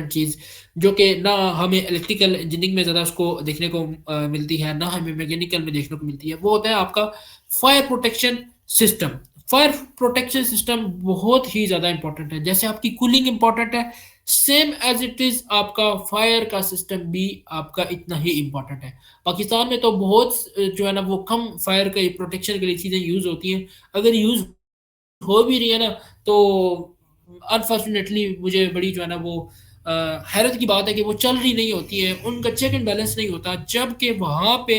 चीज़ जो कि ना हमें इलेक्ट्रिकल इंजीनियरिंग में ज़्यादा उसको देखने को मिलती है, ना हमें मैकेनिकल में देखने को मिलती है, वो होता है आपका fire protection system. Fire protection system बहुत ही ज़्यादा इंपॉर्टेंट है। जैसे आपकी कूलिंग इंपॉर्टेंट है, सेम एज इट इज़ आपका फायर का सिस्टम भी आपका इतना ही इंपॉर्टेंट है। पाकिस्तान में तो बहुत जो है ना वो कम फायर के प्रोटेक्शन के लिए चीज़ें यूज़ होती हैं। अगर यूज़ हो भी रही है ना तो अनफॉर्चुनेटली मुझे बड़ी जो है ना वो हैरत की बात है कि वो चल रही नहीं होती है, उनका चेक एंड बैलेंस नहीं होता, जबकि वहाँ पे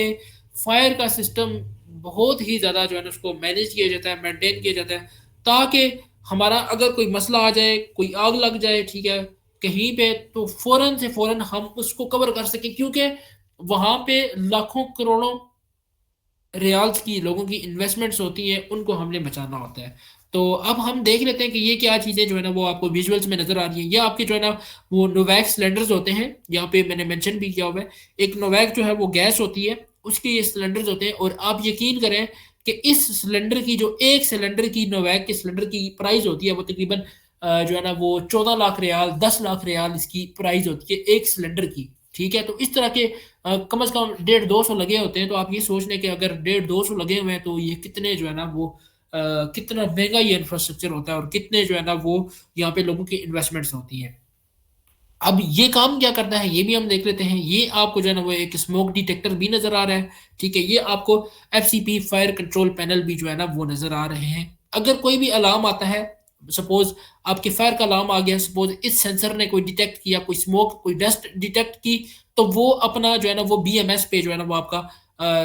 फायर का सिस्टम बहुत ही ज़्यादा जो है ना उसको मैनेज किया जाता है, मेंटेन किया जाता है, ताकि हमारा अगर कोई मसला आ जाए, कोई आग लग जाए, ठीक है, कहीं पे, तो फौरन से फौरन हम उसको कवर कर सकें। क्योंकि वहाँ पे लाखों करोड़ों रियाल्स की लोगों की इन्वेस्टमेंट्स होती हैं, उनको हमने बचाना होता है। तो अब हम देख लेते हैं कि ये क्या चीज़ें जो है ना वो आपको विजुअल्स में नज़र आ रही हैं। ये आपके जो है ना वो नोवैक सिलेंडर्स होते हैं, यहाँ पे मैंने मेंशन भी किया हुआ है। एक नोवैक जो है वो गैस होती है, उसके ये सिलेंडर्स होते हैं, और आप यकीन करें कि इस सिलेंडर की, जो एक सिलेंडर की नोवैक के सिलेंडर की प्राइस होती है वो तकरीबन जो है ना वो 14 लाख रियाल, 10 लाख रियाल इसकी प्राइस होती है एक सिलेंडर की। ठीक है, तो इस तरह के कम से कम 150-200 लगे होते हैं। तो आप ये सोच लें कि अगर 150-200 लगे हुए हैं तो ये कितने जो है ना वो कितना महंगा ये इंफ्रास्ट्रक्चर होता है, और कितने जो है ना वो यहाँ पे लोगों की इन्वेस्टमेंट्स होती हैं। अब ये काम क्या करता है ये भी हम देख लेते हैं। ये आपको जो है ना वो एक स्मोक डिटेक्टर भी नजर आ रहा है, ठीक है, ये आपको FCP फायर कंट्रोल पैनल भी जो है ना वो नजर आ रहे हैं। अगर कोई भी अलार्म आता है सपोज आपके फायर का अलार्म आ गया, सपोज इस सेंसर ने कोई डिटेक्ट किया, कोई स्मोक कोई डस्ट डिटेक्ट की, तो वो अपना जो है ना वो बीएमएस पे जो है ना वो आपका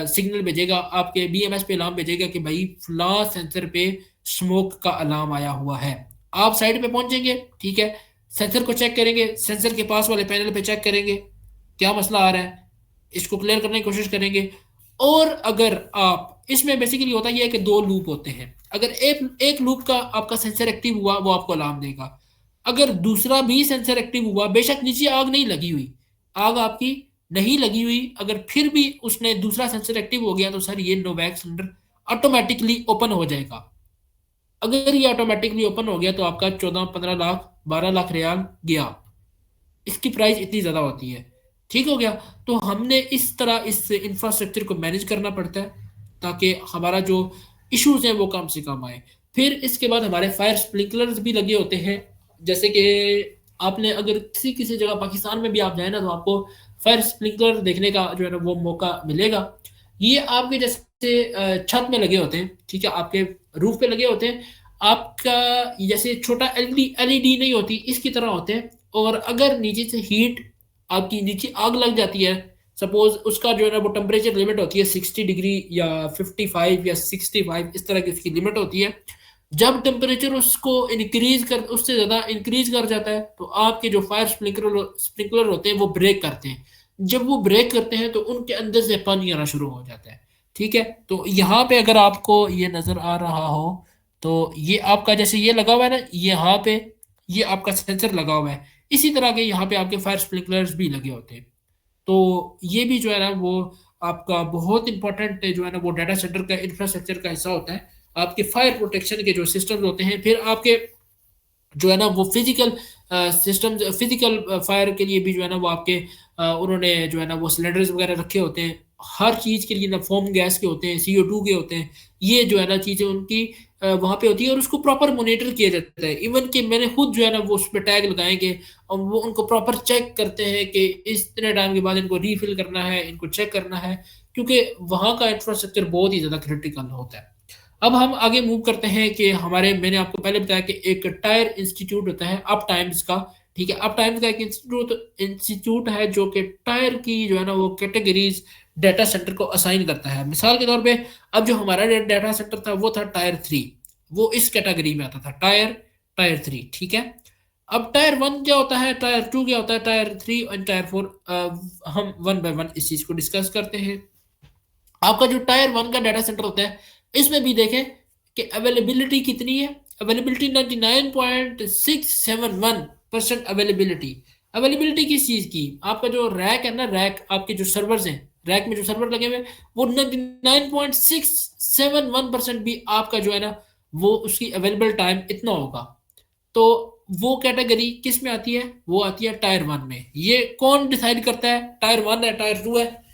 सिग्नल भेजेगा, आपके बीएमएस पे अलार्म भेजेगा कि भाई फला सेंसर पे स्मोक का अलार्म आया हुआ है। आप साइड पे पहुंचेंगे, ठीक है, सेंसर को चेक करेंगे, सेंसर के पास वाले पैनल पे चेक करेंगे क्या मसला आ रहा है, इसको क्लियर करने की कोशिश करेंगे। और अगर आप इसमें बेसिकली होता यह है कि दो लूप होते हैं, अगर एक एक लूप का आपका सेंसर एक्टिव हुआ वो आपको अलार्म देगा, अगर दूसरा भी सेंसर एक्टिव हुआ, बेशक नीचे आग नहीं लगी हुई, आग आपकी नहीं लगी हुई, अगर फिर भी उसने दूसरा सेंसर एक्टिव हो गया तो सर ये नोवैक सिलेंडर ऑटोमेटिकली ओपन हो जाएगा। अगर ये ऑटोमेटिकली ओपन हो गया तो आपका 14-15 लाख 12 लाख रियाल गया, इसकी प्राइस इतनी ज़्यादा होती है। ठीक हो गया। तो हमने इस तरह इस इंफ्रास्ट्रक्चर को मैनेज करना पड़ता है ताकि हमारा जो इश्यूज हैं वो कम से कम आए। फिर इसके बाद हमारे फायर स्प्रिंकलर्स भी लगे होते हैं। जैसे कि आपने अगर किसी किसी जगह पाकिस्तान में भी आप जाए ना तो आपको फायर स्प्रिंकलर देखने का जो है ना वो मौका मिलेगा। ये आपके जैसे छत में लगे होते हैं, ठीक है, आपके रूफ पे लगे होते हैं, आपका जैसे छोटा एलईडी एलईडी नहीं होती इसकी तरह होते हैं। और अगर नीचे से हीट आपकी नीचे आग लग जाती है, सपोज उसका जो है ना वो टेम्परेचर लिमिट होती है 60 डिग्री या 55 या 65, इस तरह की उसकी लिमिट होती है। जब टेम्परेचर उसको इंक्रीज कर उससे ज़्यादा इंक्रीज कर जाता है तो आपके जो फायर स्प्रिंकलर स्प्रिंकलर होते हैं वो ब्रेक करते हैं। जब वो ब्रेक करते हैं तो उनके अंदर से पानी आना शुरू हो जाता है। ठीक है, तो यहाँ पे अगर आपको ये नज़र आ रहा हो तो ये आपका जैसे ये लगा हुआ है ना, यहाँ पे ये आपका सेंसर लगा हुआ है, इसी तरह के यहाँ पे आपके फायर स्प्रिंकलर्स भी लगे होते हैं। तो ये भी जो है ना वो आपका बहुत इंपॉर्टेंट जो है ना वो डाटा सेंटर का इंफ्रास्ट्रक्चर का हिस्सा होता है। आपके फायर प्रोटेक्शन के जो सिस्टम होते हैं, फिर आपके जो है ना वो फिजिकल सिस्टम, फिजिकल फायर के लिए भी जो है ना वो आपके उन्होंने जो है ना वो सिलेंडर्स वगैरह रखे होते हैं। हर चीज़ के लिए ना फोम गैस के होते हैं, CO2 के होते हैं, ये जो है ना चीज़ें उनकी वहाँ पे होती है और उसको प्रॉपर मोनिटर किया जाता है। इवन कि मैंने खुद जो है ना वो उस पर टैग लगाएंगे और वो उनको प्रॉपर चेक करते हैं कि इतने टाइम के बाद इनको रीफिल करना है, इनको चेक करना है, क्योंकि वहाँ का इंफ्रास्ट्रक्चर बहुत ही ज़्यादा क्रिटिकल होता है। अब हम आगे मूव करते हैं कि हमारे मैंने आपको पहले बताया कि एक टायर इंस्टीट्यूट होता है अप टाइम्स का। ठीक है, अप टाइम्स का एक इंस्टीट्यूट है जो कि टायर की जो है ना वो कैटेगरीज डाटा सेंटर को असाइन करता है। मिसाल के तौर पे अब जो हमारा डाटा सेंटर था वो था टायर 3, वो इस कैटेगरी में आता था, टायर 3। ठीक है, अब टायर 1 क्या होता है, टायर 2 क्या होता है, टायर 3 और टायर 4, हम वन बाय वन इस चीज को डिस्कस करते हैं। आपका जो टायर 1 का डाटा सेंटर होता है इसमें भी देखें कि अवेलेबिलिटी कितनी है। Availability 99.671% availability. अवेलेबिलिटी किस चीज़ की, आपका जो रैक है ना, रैक आपके जो सर्वर्स हैं, रैक में जो सर्वर लगे हुए हैं वो 99.671% भी आपका जो है ना वो उसकी अवेलेबल टाइम इतना होगा। तो वो कैटेगरी किस में आती है, वो आती है टायर 1 में। ये कौन डिसाइड करता है, टायर 1 है, टायर 2 है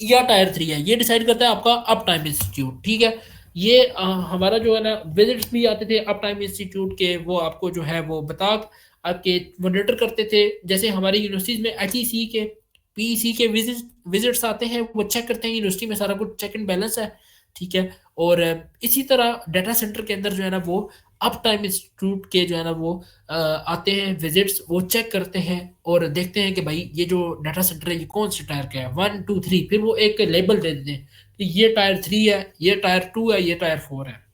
या टायर 3 है, ये डिसाइड करता है आपका अप टाइम इंस्टीट्यूट। ठीक है, ये हमारा जो है ना विजिट्स भी आते थे अप टाइम इंस्टीट्यूट के, वो आपको जो है वो बता आपके मॉनिटर करते थे। जैसे हमारी यूनिवर्सिटीज में HEC के PEC के विजिट्स आते हैं, वो चेक करते हैं यूनिवर्सिटी में सारा कुछ चेक एंड बैलेंस है। ठीक है, और इसी तरह डाटा सेंटर के अंदर जो है ना वो अप टाइम इंस्टीट्यूट के जो है ना वो आते हैं विजिट्स, वो चेक करते हैं और देखते हैं कि भाई ये जो डाटा सेंटर है ये कौन से टायर का है, 1 2 3, फिर वो एक लेबल दे देते हैं कि ये टायर 3 है, ये टायर 2 है, ये टायर 4 है।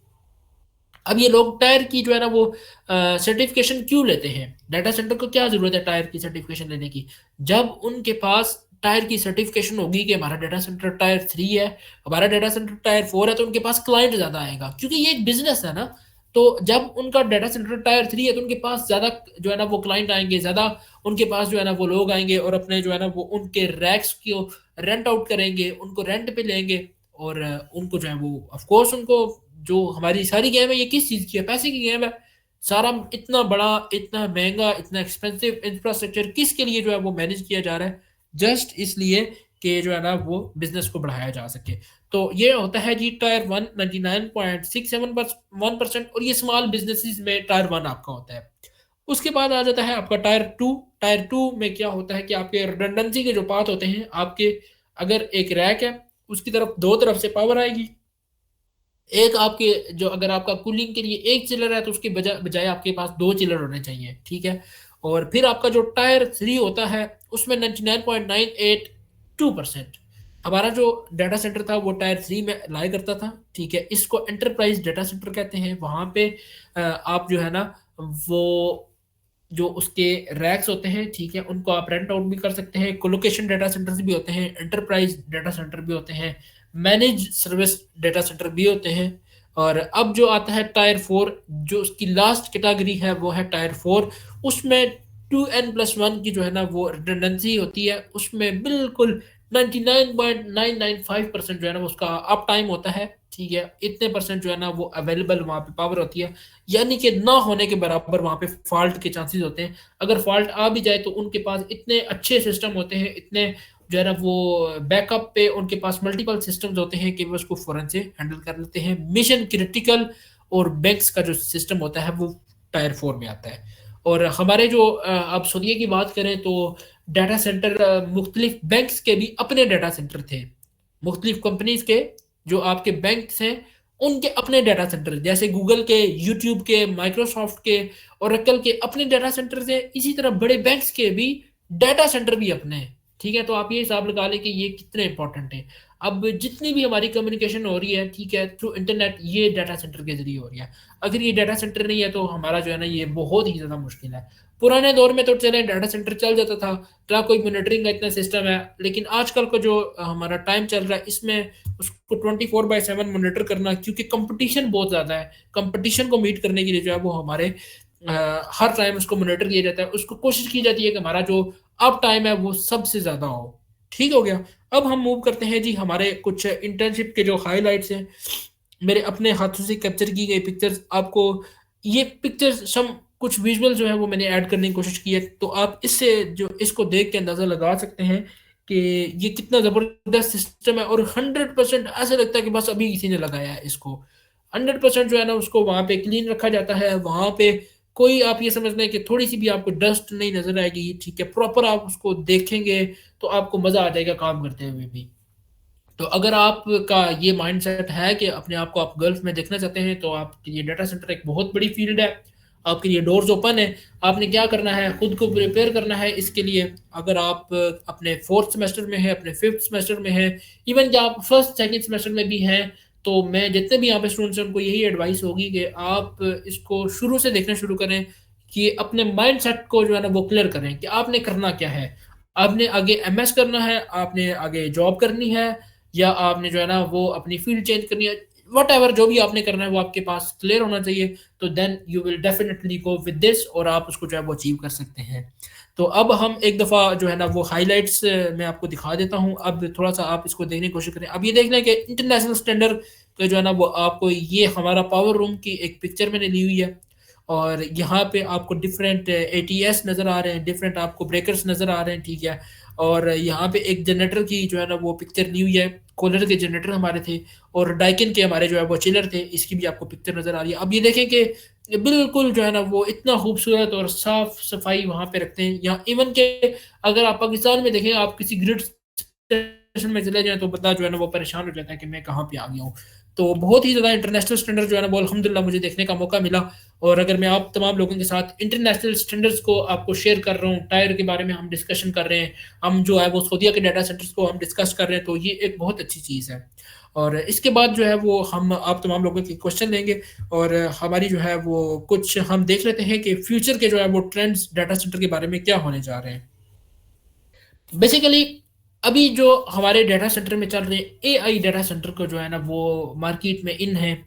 अब ये लोग टायर की जो है ना वो सर्टिफिकेशन क्यों लेते हैं, डाटा सेंटर को क्या जरूरत है टायर की सर्टिफिकेशन लेने की, जब उनके पास टायर की सर्टिफिकेशन होगी कि हमारा डाटा सेंटर टायर 3 है, हमारा डाटा सेंटर टायर 4 है, तो उनके पास क्लाइंट ज्यादा आएगा, क्योंकि ये एक बिजनेस है ना। तो जब उनका डाटा सेंटर टायर 3 है तो उनके पास ज्यादा जो है ना वो क्लाइंट आएंगे, ज्यादा उनके पास जो है ना वो लोग आएंगे और अपने जो है ना वो उनके रैक्स को रेंट आउट करेंगे, उनको रेंट पे लेंगे। और उनको जो है वो ऑफ कोर्स उनको, जो हमारी सारी गेम है ये किस चीज़ की है, पैसे की गेम है। सारा इतना बड़ा, इतना महंगा, इतना एक्सपेंसिव इंफ्रास्ट्रक्चर किसके लिए जो है वो मैनेज किया जा रहा है, जस्ट इसलिए कि जो है ना वो बिजनेस को बढ़ाया जा सके। तो ये होता है जी टायर 1 99.671%, और ये स्मॉल बिजनेसेस में टायर 1 आपका होता है। उसके बाद आ जाता है आपका टायर 2। टायर 2 में क्या होता है कि आपके रिडंडेंसी के जो पार्ट होते हैं आपके, अगर एक रैक है उसकी तरफ दो तरफ से पावर आएगी, एक आपके जो अगर आपका कूलिंग के लिए एक चिलर है तो उसके बजाय बजाय आपके पास दो चिलर होने चाहिए, ठीक है। और फिर आपका जो टायर 3 होता है उसमें 99.982% हमारा जो डाटा सेंटर था वो टायर 3 में लाया करता था, ठीक है। इसको एंटरप्राइज डाटा सेंटर कहते हैं। वहां पे आप जो है ना वो जो उसके रैक्स होते हैं, ठीक है, उनको आप रेंट आउट भी कर सकते हैं। कोलोकेशन डाटा सेंटर्स भी होते हैं, एंटरप्राइज डाटा सेंटर भी होते हैं, मैनेज सर्विस डाटा सेंटर भी होते हैं। और अब जो आता है टायर 4, जो उसकी लास्ट कैटेगरी है वो है टायर 4। उसमें 2n+1 की जो है ना वो रिडंडेंसी होती है, उसमें बिल्कुल 99.995% जो है ना वो उसका अप टाइम होता है, ठीक है। इतने परसेंट जो है ना वो अवेलेबल वहाँ पे पावर होती है, यानी कि ना होने के बराबर वहाँ पे फॉल्ट के चांसेस होते हैं। अगर फॉल्ट आ भी जाए तो उनके पास इतने अच्छे सिस्टम होते हैं, इतने जो है ना वो बैकअप पे उनके पास मल्टीपल सिस्टम्स होते हैं कि वो उसको फौरन से हैंडल कर लेते हैं। मिशन क्रिटिकल और बैंक्स का जो सिस्टम होता है वो टायर 4 में आता है। और हमारे जो आप सऊदीया की बात करें तो डाटा सेंटर मुख्तलिफ बैंक्स के भी अपने डाटा सेंटर थे, मुख्तलिफ कंपनीज के जो आपके बैंक्स हैं उनके अपने डाटा सेंटर, जैसे गूगल के, यूट्यूब के, माइक्रोसॉफ्ट के, ओरेकल के अपने डाटा सेंटर हैं। इसी तरह बड़े बैंक्स के भी डाटा सेंटर भी अपने हैं, ठीक है। तो आप ये हिसाब लगा लें कि ये कितने इंपॉर्टेंट है। अब जितनी भी हमारी कम्युनिकेशन हो रही है, ठीक है, थ्रू इंटरनेट, ये डाटा सेंटर के जरिए हो रही है। अगर ये डाटा सेंटर नहीं है तो हमारा जो है ना ये बहुत ही ज़्यादा मुश्किल है। पुराने दौर में तो चले डाटा सेंटर चल जाता था, क्या कोई मॉनिटरिंग का इतना सिस्टम है, लेकिन आजकल का जो हमारा टाइम चल रहा है इसमें उसको 24/7 मॉनिटर करना, क्योंकि कंपटीशन बहुत ज़्यादा है। कंपटीशन को मीट करने के लिए जो है वो हमारे हर टाइम उसको मॉनिटर किया जाता है, उसको कोशिश की जाती है कि हमारा जो अप टाइम है वो सबसे ज़्यादा हो। ठीक हो गया। अब हम मूव करते हैं जी हमारे कुछ इंटर्नशिप के जो हाईलाइट्स हैं, मेरे अपने हाथों से कैप्चर की गई पिक्चर्स। आपको ये पिक्चर्स सम कुछ विजुअल जो है वो मैंने ऐड करने की कोशिश की है, तो आप इससे जो इसको देख के अंदाज़ा लगा सकते हैं कि ये कितना ज़बरदस्त सिस्टम है। और 100% ऐसा लगता है कि बस अभी किसी ने लगाया है इसको। 100% जो है ना उसको वहाँ पे क्लीन रखा जाता है, वहाँ पे कोई आप ये समझ लें कि थोड़ी सी भी आपको डस्ट नहीं नजर आएगी, ठीक है। प्रॉपर आप उसको देखेंगे तो आपको मज़ा आ जाएगा काम करते हुए भी। तो अगर आपका ये माइंडसेट है कि अपने आप को आप गल्फ में देखना चाहते हैं तो आपके लिए डाटा सेंटर एक बहुत बड़ी फील्ड है, आपके लिए डोर्स ओपन है। आपने क्या करना है, खुद को प्रिपेयर करना है इसके लिए। अगर आप अपने 4th सेमेस्टर में हैं, अपने 5th सेमेस्टर में हैं, इवन कि आप 1st 2nd सेमेस्टर में भी हैं, तो मैं जितने भी यहाँ पे स्टूडेंट्स हैं उनको यही एडवाइस होगी कि आप इसको शुरू से देखना शुरू करें, कि अपने माइंड सेट को जो है ना वो क्लियर करें कि आपने करना क्या है। आपने आगे एमएस करना है, आपने आगे जॉब करनी है, या आपने जो है ना वो अपनी फील्ड चेंज करनी है। वट एवर जो भी आपने करना है वो आपके पास क्लियर होना चाहिए, तो then you will definitely go with this और आप उसको जो है वो अचीव कर सकते हैं। तो अब हम एक दफ़ा जो है ना वो हाइलाइट्स मैं आपको दिखा देता हूँ। अब थोड़ा सा आप इसको देखने की कोशिश करें। अब ये देख लें कि इंटरनेशनल स्टैंडर्ड का जो है ना वो आपको ये हमारा पावर रूम की एक पिक्चर मैंने ली हुई है। और यहाँ पे आपको डिफरेंट एटीएस नज़र आ रहे हैं, डिफरेंट आपको ब्रेकर्स नज़र आ रहे हैं, ठीक है। और यहाँ पे एक जनरेटर की जो है ना वो पिक्चर ली हुई है, कोलर के जनरेटर हमारे थे, और डाइकिन के हमारे जो है वो चिलर थे, इसकी भी आपको पिक्चर नज़र आ रही है। अब ये देखें कि बिल्कुल जो है ना वो इतना खूबसूरत और साफ सफाई वहाँ पे रखते हैं। यहाँ इवन के अगर आप पाकिस्तान में देखें, आप किसी ग्रिड स्टेशन में चले जाएं तो बंदा जो है ना वो परेशान हो जाता है कि मैं कहाँ पे आ गया हूँ। तो बहुत ही ज़्यादा इंटरनेशनल स्टैंडर्ड जो है ना वो अल्हम्दुलिल्लाह मुझे देखने का मौका मिला। और अगर मैं आप तमाम लोगों के साथ इंटरनेशनल स्टैंडर्ड्स को आपको शेयर कर रहा हूँ, टायर के बारे में हम डिस्कशन कर रहे हैं, हम जो है वो सऊदीया के डाटा सेंटर्स को हम डिस्कस कर रहे हैं, तो ये एक बहुत अच्छी चीज़ है। और इसके बाद जो है वो हम आप तमाम लोगों के क्वेश्चन लेंगे, और हमारी जो है वो कुछ हम देख लेते हैं कि फ्यूचर के जो है वो ट्रेंड्स डाटा सेंटर के बारे में क्या होने जा रहे हैं। बेसिकली अभी जो हमारे डाटा सेंटर में चल रहे हैं एआई डाटा सेंटर को जो है ना वो मार्केट में इन है।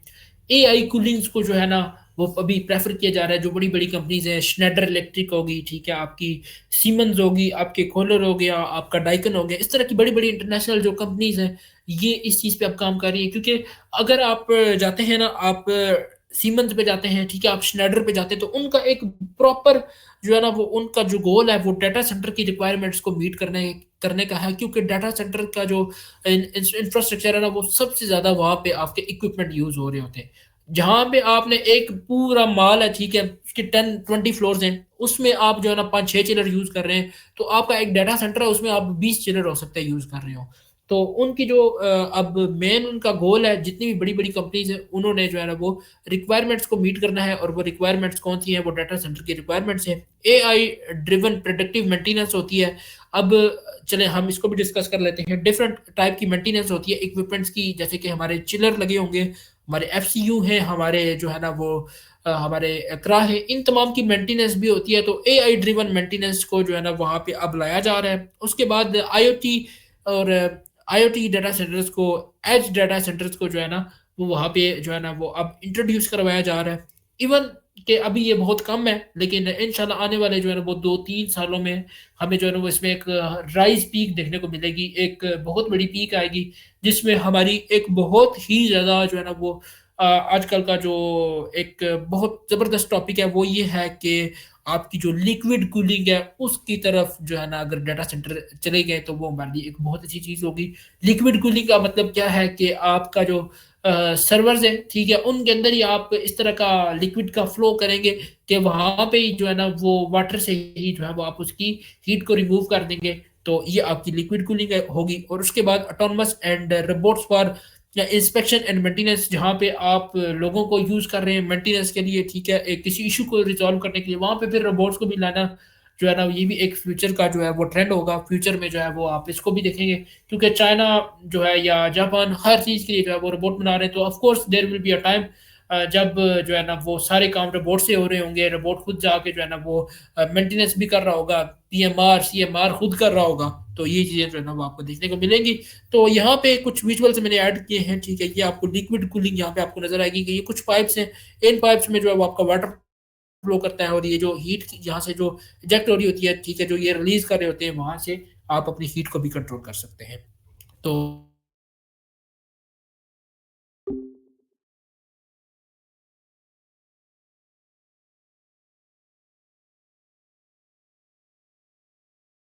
एआई कूलिंग्स को जो है ना वो अभी प्रेफर किया जा रहा है। जो बड़ी बड़ी कंपनीज हैं, श्नेडर इलेक्ट्रिक होगी, ठीक है, आपकी सीमेंस होगी, आपके खोलर हो गया, आपका डाइकन हो गया, इस तरह की बड़ी बड़ी इंटरनेशनल जो कंपनीज हैं ये इस चीज़ पे अब काम कर रही है। क्योंकि अगर आप जाते हैं ना, आप सीमेंस पे जाते हैं, ठीक है, आप श्नेडर पे जाते हैं, तो उनका एक प्रॉपर जो है ना वो उनका जो गोल है वो डाटा सेंटर की रिक्वायरमेंट्स को मीट करने करने का है। क्योंकि डाटा सेंटर का जो इंफ्रास्ट्रक्चर है ना वो सबसे ज़्यादा वहाँ पे आपके इक्विपमेंट यूज़ हो रहे होते हैं। जहाँ पे आपने एक पूरा मॉल है, ठीक है, उसके 10-20 फ्लोर्स हैं, उसमें आप जो है ना 5-6 चिलर यूज़ कर रहे हैं, तो आपका एक डाटा सेंटर है उसमें आप 20 चिलर हो सकते हैं यूज़ कर रहे हो। तो उनकी जो अब मेन उनका गोल है, जितनी भी बड़ी-बड़ी कंपनीज़ हैं, उन्होंने जो है ना वो रिक्वायरमेंट्स को मीट करना है, और वो रिक्वायरमेंट्स कौन-सी हैं? वो डाटा सेंटर की रिक्वायरमेंट्स हैं। एआई ड्रिवन प्रेडिक्टिव मेंटेनेंस होती है। अब चलें हम इसको भी डिस्कस कर लेते हैं। डिफरेंट टाइप की मेंटेनेंस होती है इक्विपमेंट्स की, जैसे कि हमारे चिलर लगे होंगे, हमारे एफसीयू हैं, हमारे जो है ना वो हमारे एकरा है, इन तमाम की मेंटेनेंस भी होती है। तो एआई ड्रिवन मेंटेनेंस को जो है ना वहाँ पे अब लाया जा रहा है। उसके बाद आईओटी और आईओटी डाटा सेंटर्स को, एज डाटा सेंटर्स को जो है ना वो वहाँ पे जो है ना वो अब इंट्रोड्यूस करवाया जा रहा है। इवन कि अभी ये बहुत कम है, लेकिन इंशाल्लाह आने वाले जो है ना वो 2-3 सालों में हमें जो है ना वो इसमें एक राइज़ पीक देखने को मिलेगी, एक बहुत बड़ी पीक आएगी, जिसमें हमारी एक बहुत ही ज़्यादा जो है ना वो आजकल का जो एक बहुत ज़बरदस्त टॉपिक है, वो ये है कि आपकी जो लिक्विड कूलिंग है, उसकी तरफ जो है ना अगर डाटा सेंटर चले गए, तो वो हमारे लिए एक बहुत अच्छी चीज़ होगी। लिक्विड कूलिंग का मतलब क्या है कि आपका जो सर्वर्स हैं, ठीक है, उनके अंदर ही आप इस तरह का लिक्विड का फ्लो करेंगे कि वहाँ पे ही जो है ना वो वाटर से ही जो है वो आप उसकी हीट को रिमूव कर देंगे। तो ये आपकी लिक्विड कूलिंग होगी। और उसके बाद ऑटोनमस एंड रोबोट्स फॉर या इंस्पेक्शन एंड मेंटेनेंस, जहाँ पे आप लोगों को यूज़ कर रहे हैं मेंटेनेंस के लिए, ठीक है, एक किसी इशू को रिज़ॉल्व करने के लिए, वहाँ पे फिर रोबोट्स को भी लाना जो है ना, ये भी एक फ्यूचर का जो है वो ट्रेंड होगा। फ्यूचर में जो है वो आप इसको भी देखेंगे, क्योंकि चाइना जो है या जापान हर चीज़ के लिए जो है वो रोबोट बना रहे हैं। तो of course there will be a time जब जो है ना वो सारे काम रोबोट से हो रहे होंगे, रोबोट खुद जाके जो है ना वो मेंटेनेंस भी कर रहा होगा, पीएमआर सीएमआर खुद कर रहा होगा। तो ये चीज़ें जो है ना वो आपको देखने को मिलेंगी। तो यहाँ पे कुछ विजुअल्स मैंने ऐड किए हैं, ठीक है, ये आपको लिक्विड कूलिंग यहाँ पे आपको नजर आएगी कि ये कुछ पाइप्स हैं, इन पाइप्स में जो है वो आपका वाटर फ्लो करता है, और ये जो हीट यहाँ से जो इजेक्ट हो रही होती है, ठीक है, जो ये रिलीज कर रहे होते हैं, वहां से आप अपनी हीट को भी कंट्रोल कर सकते हैं। तो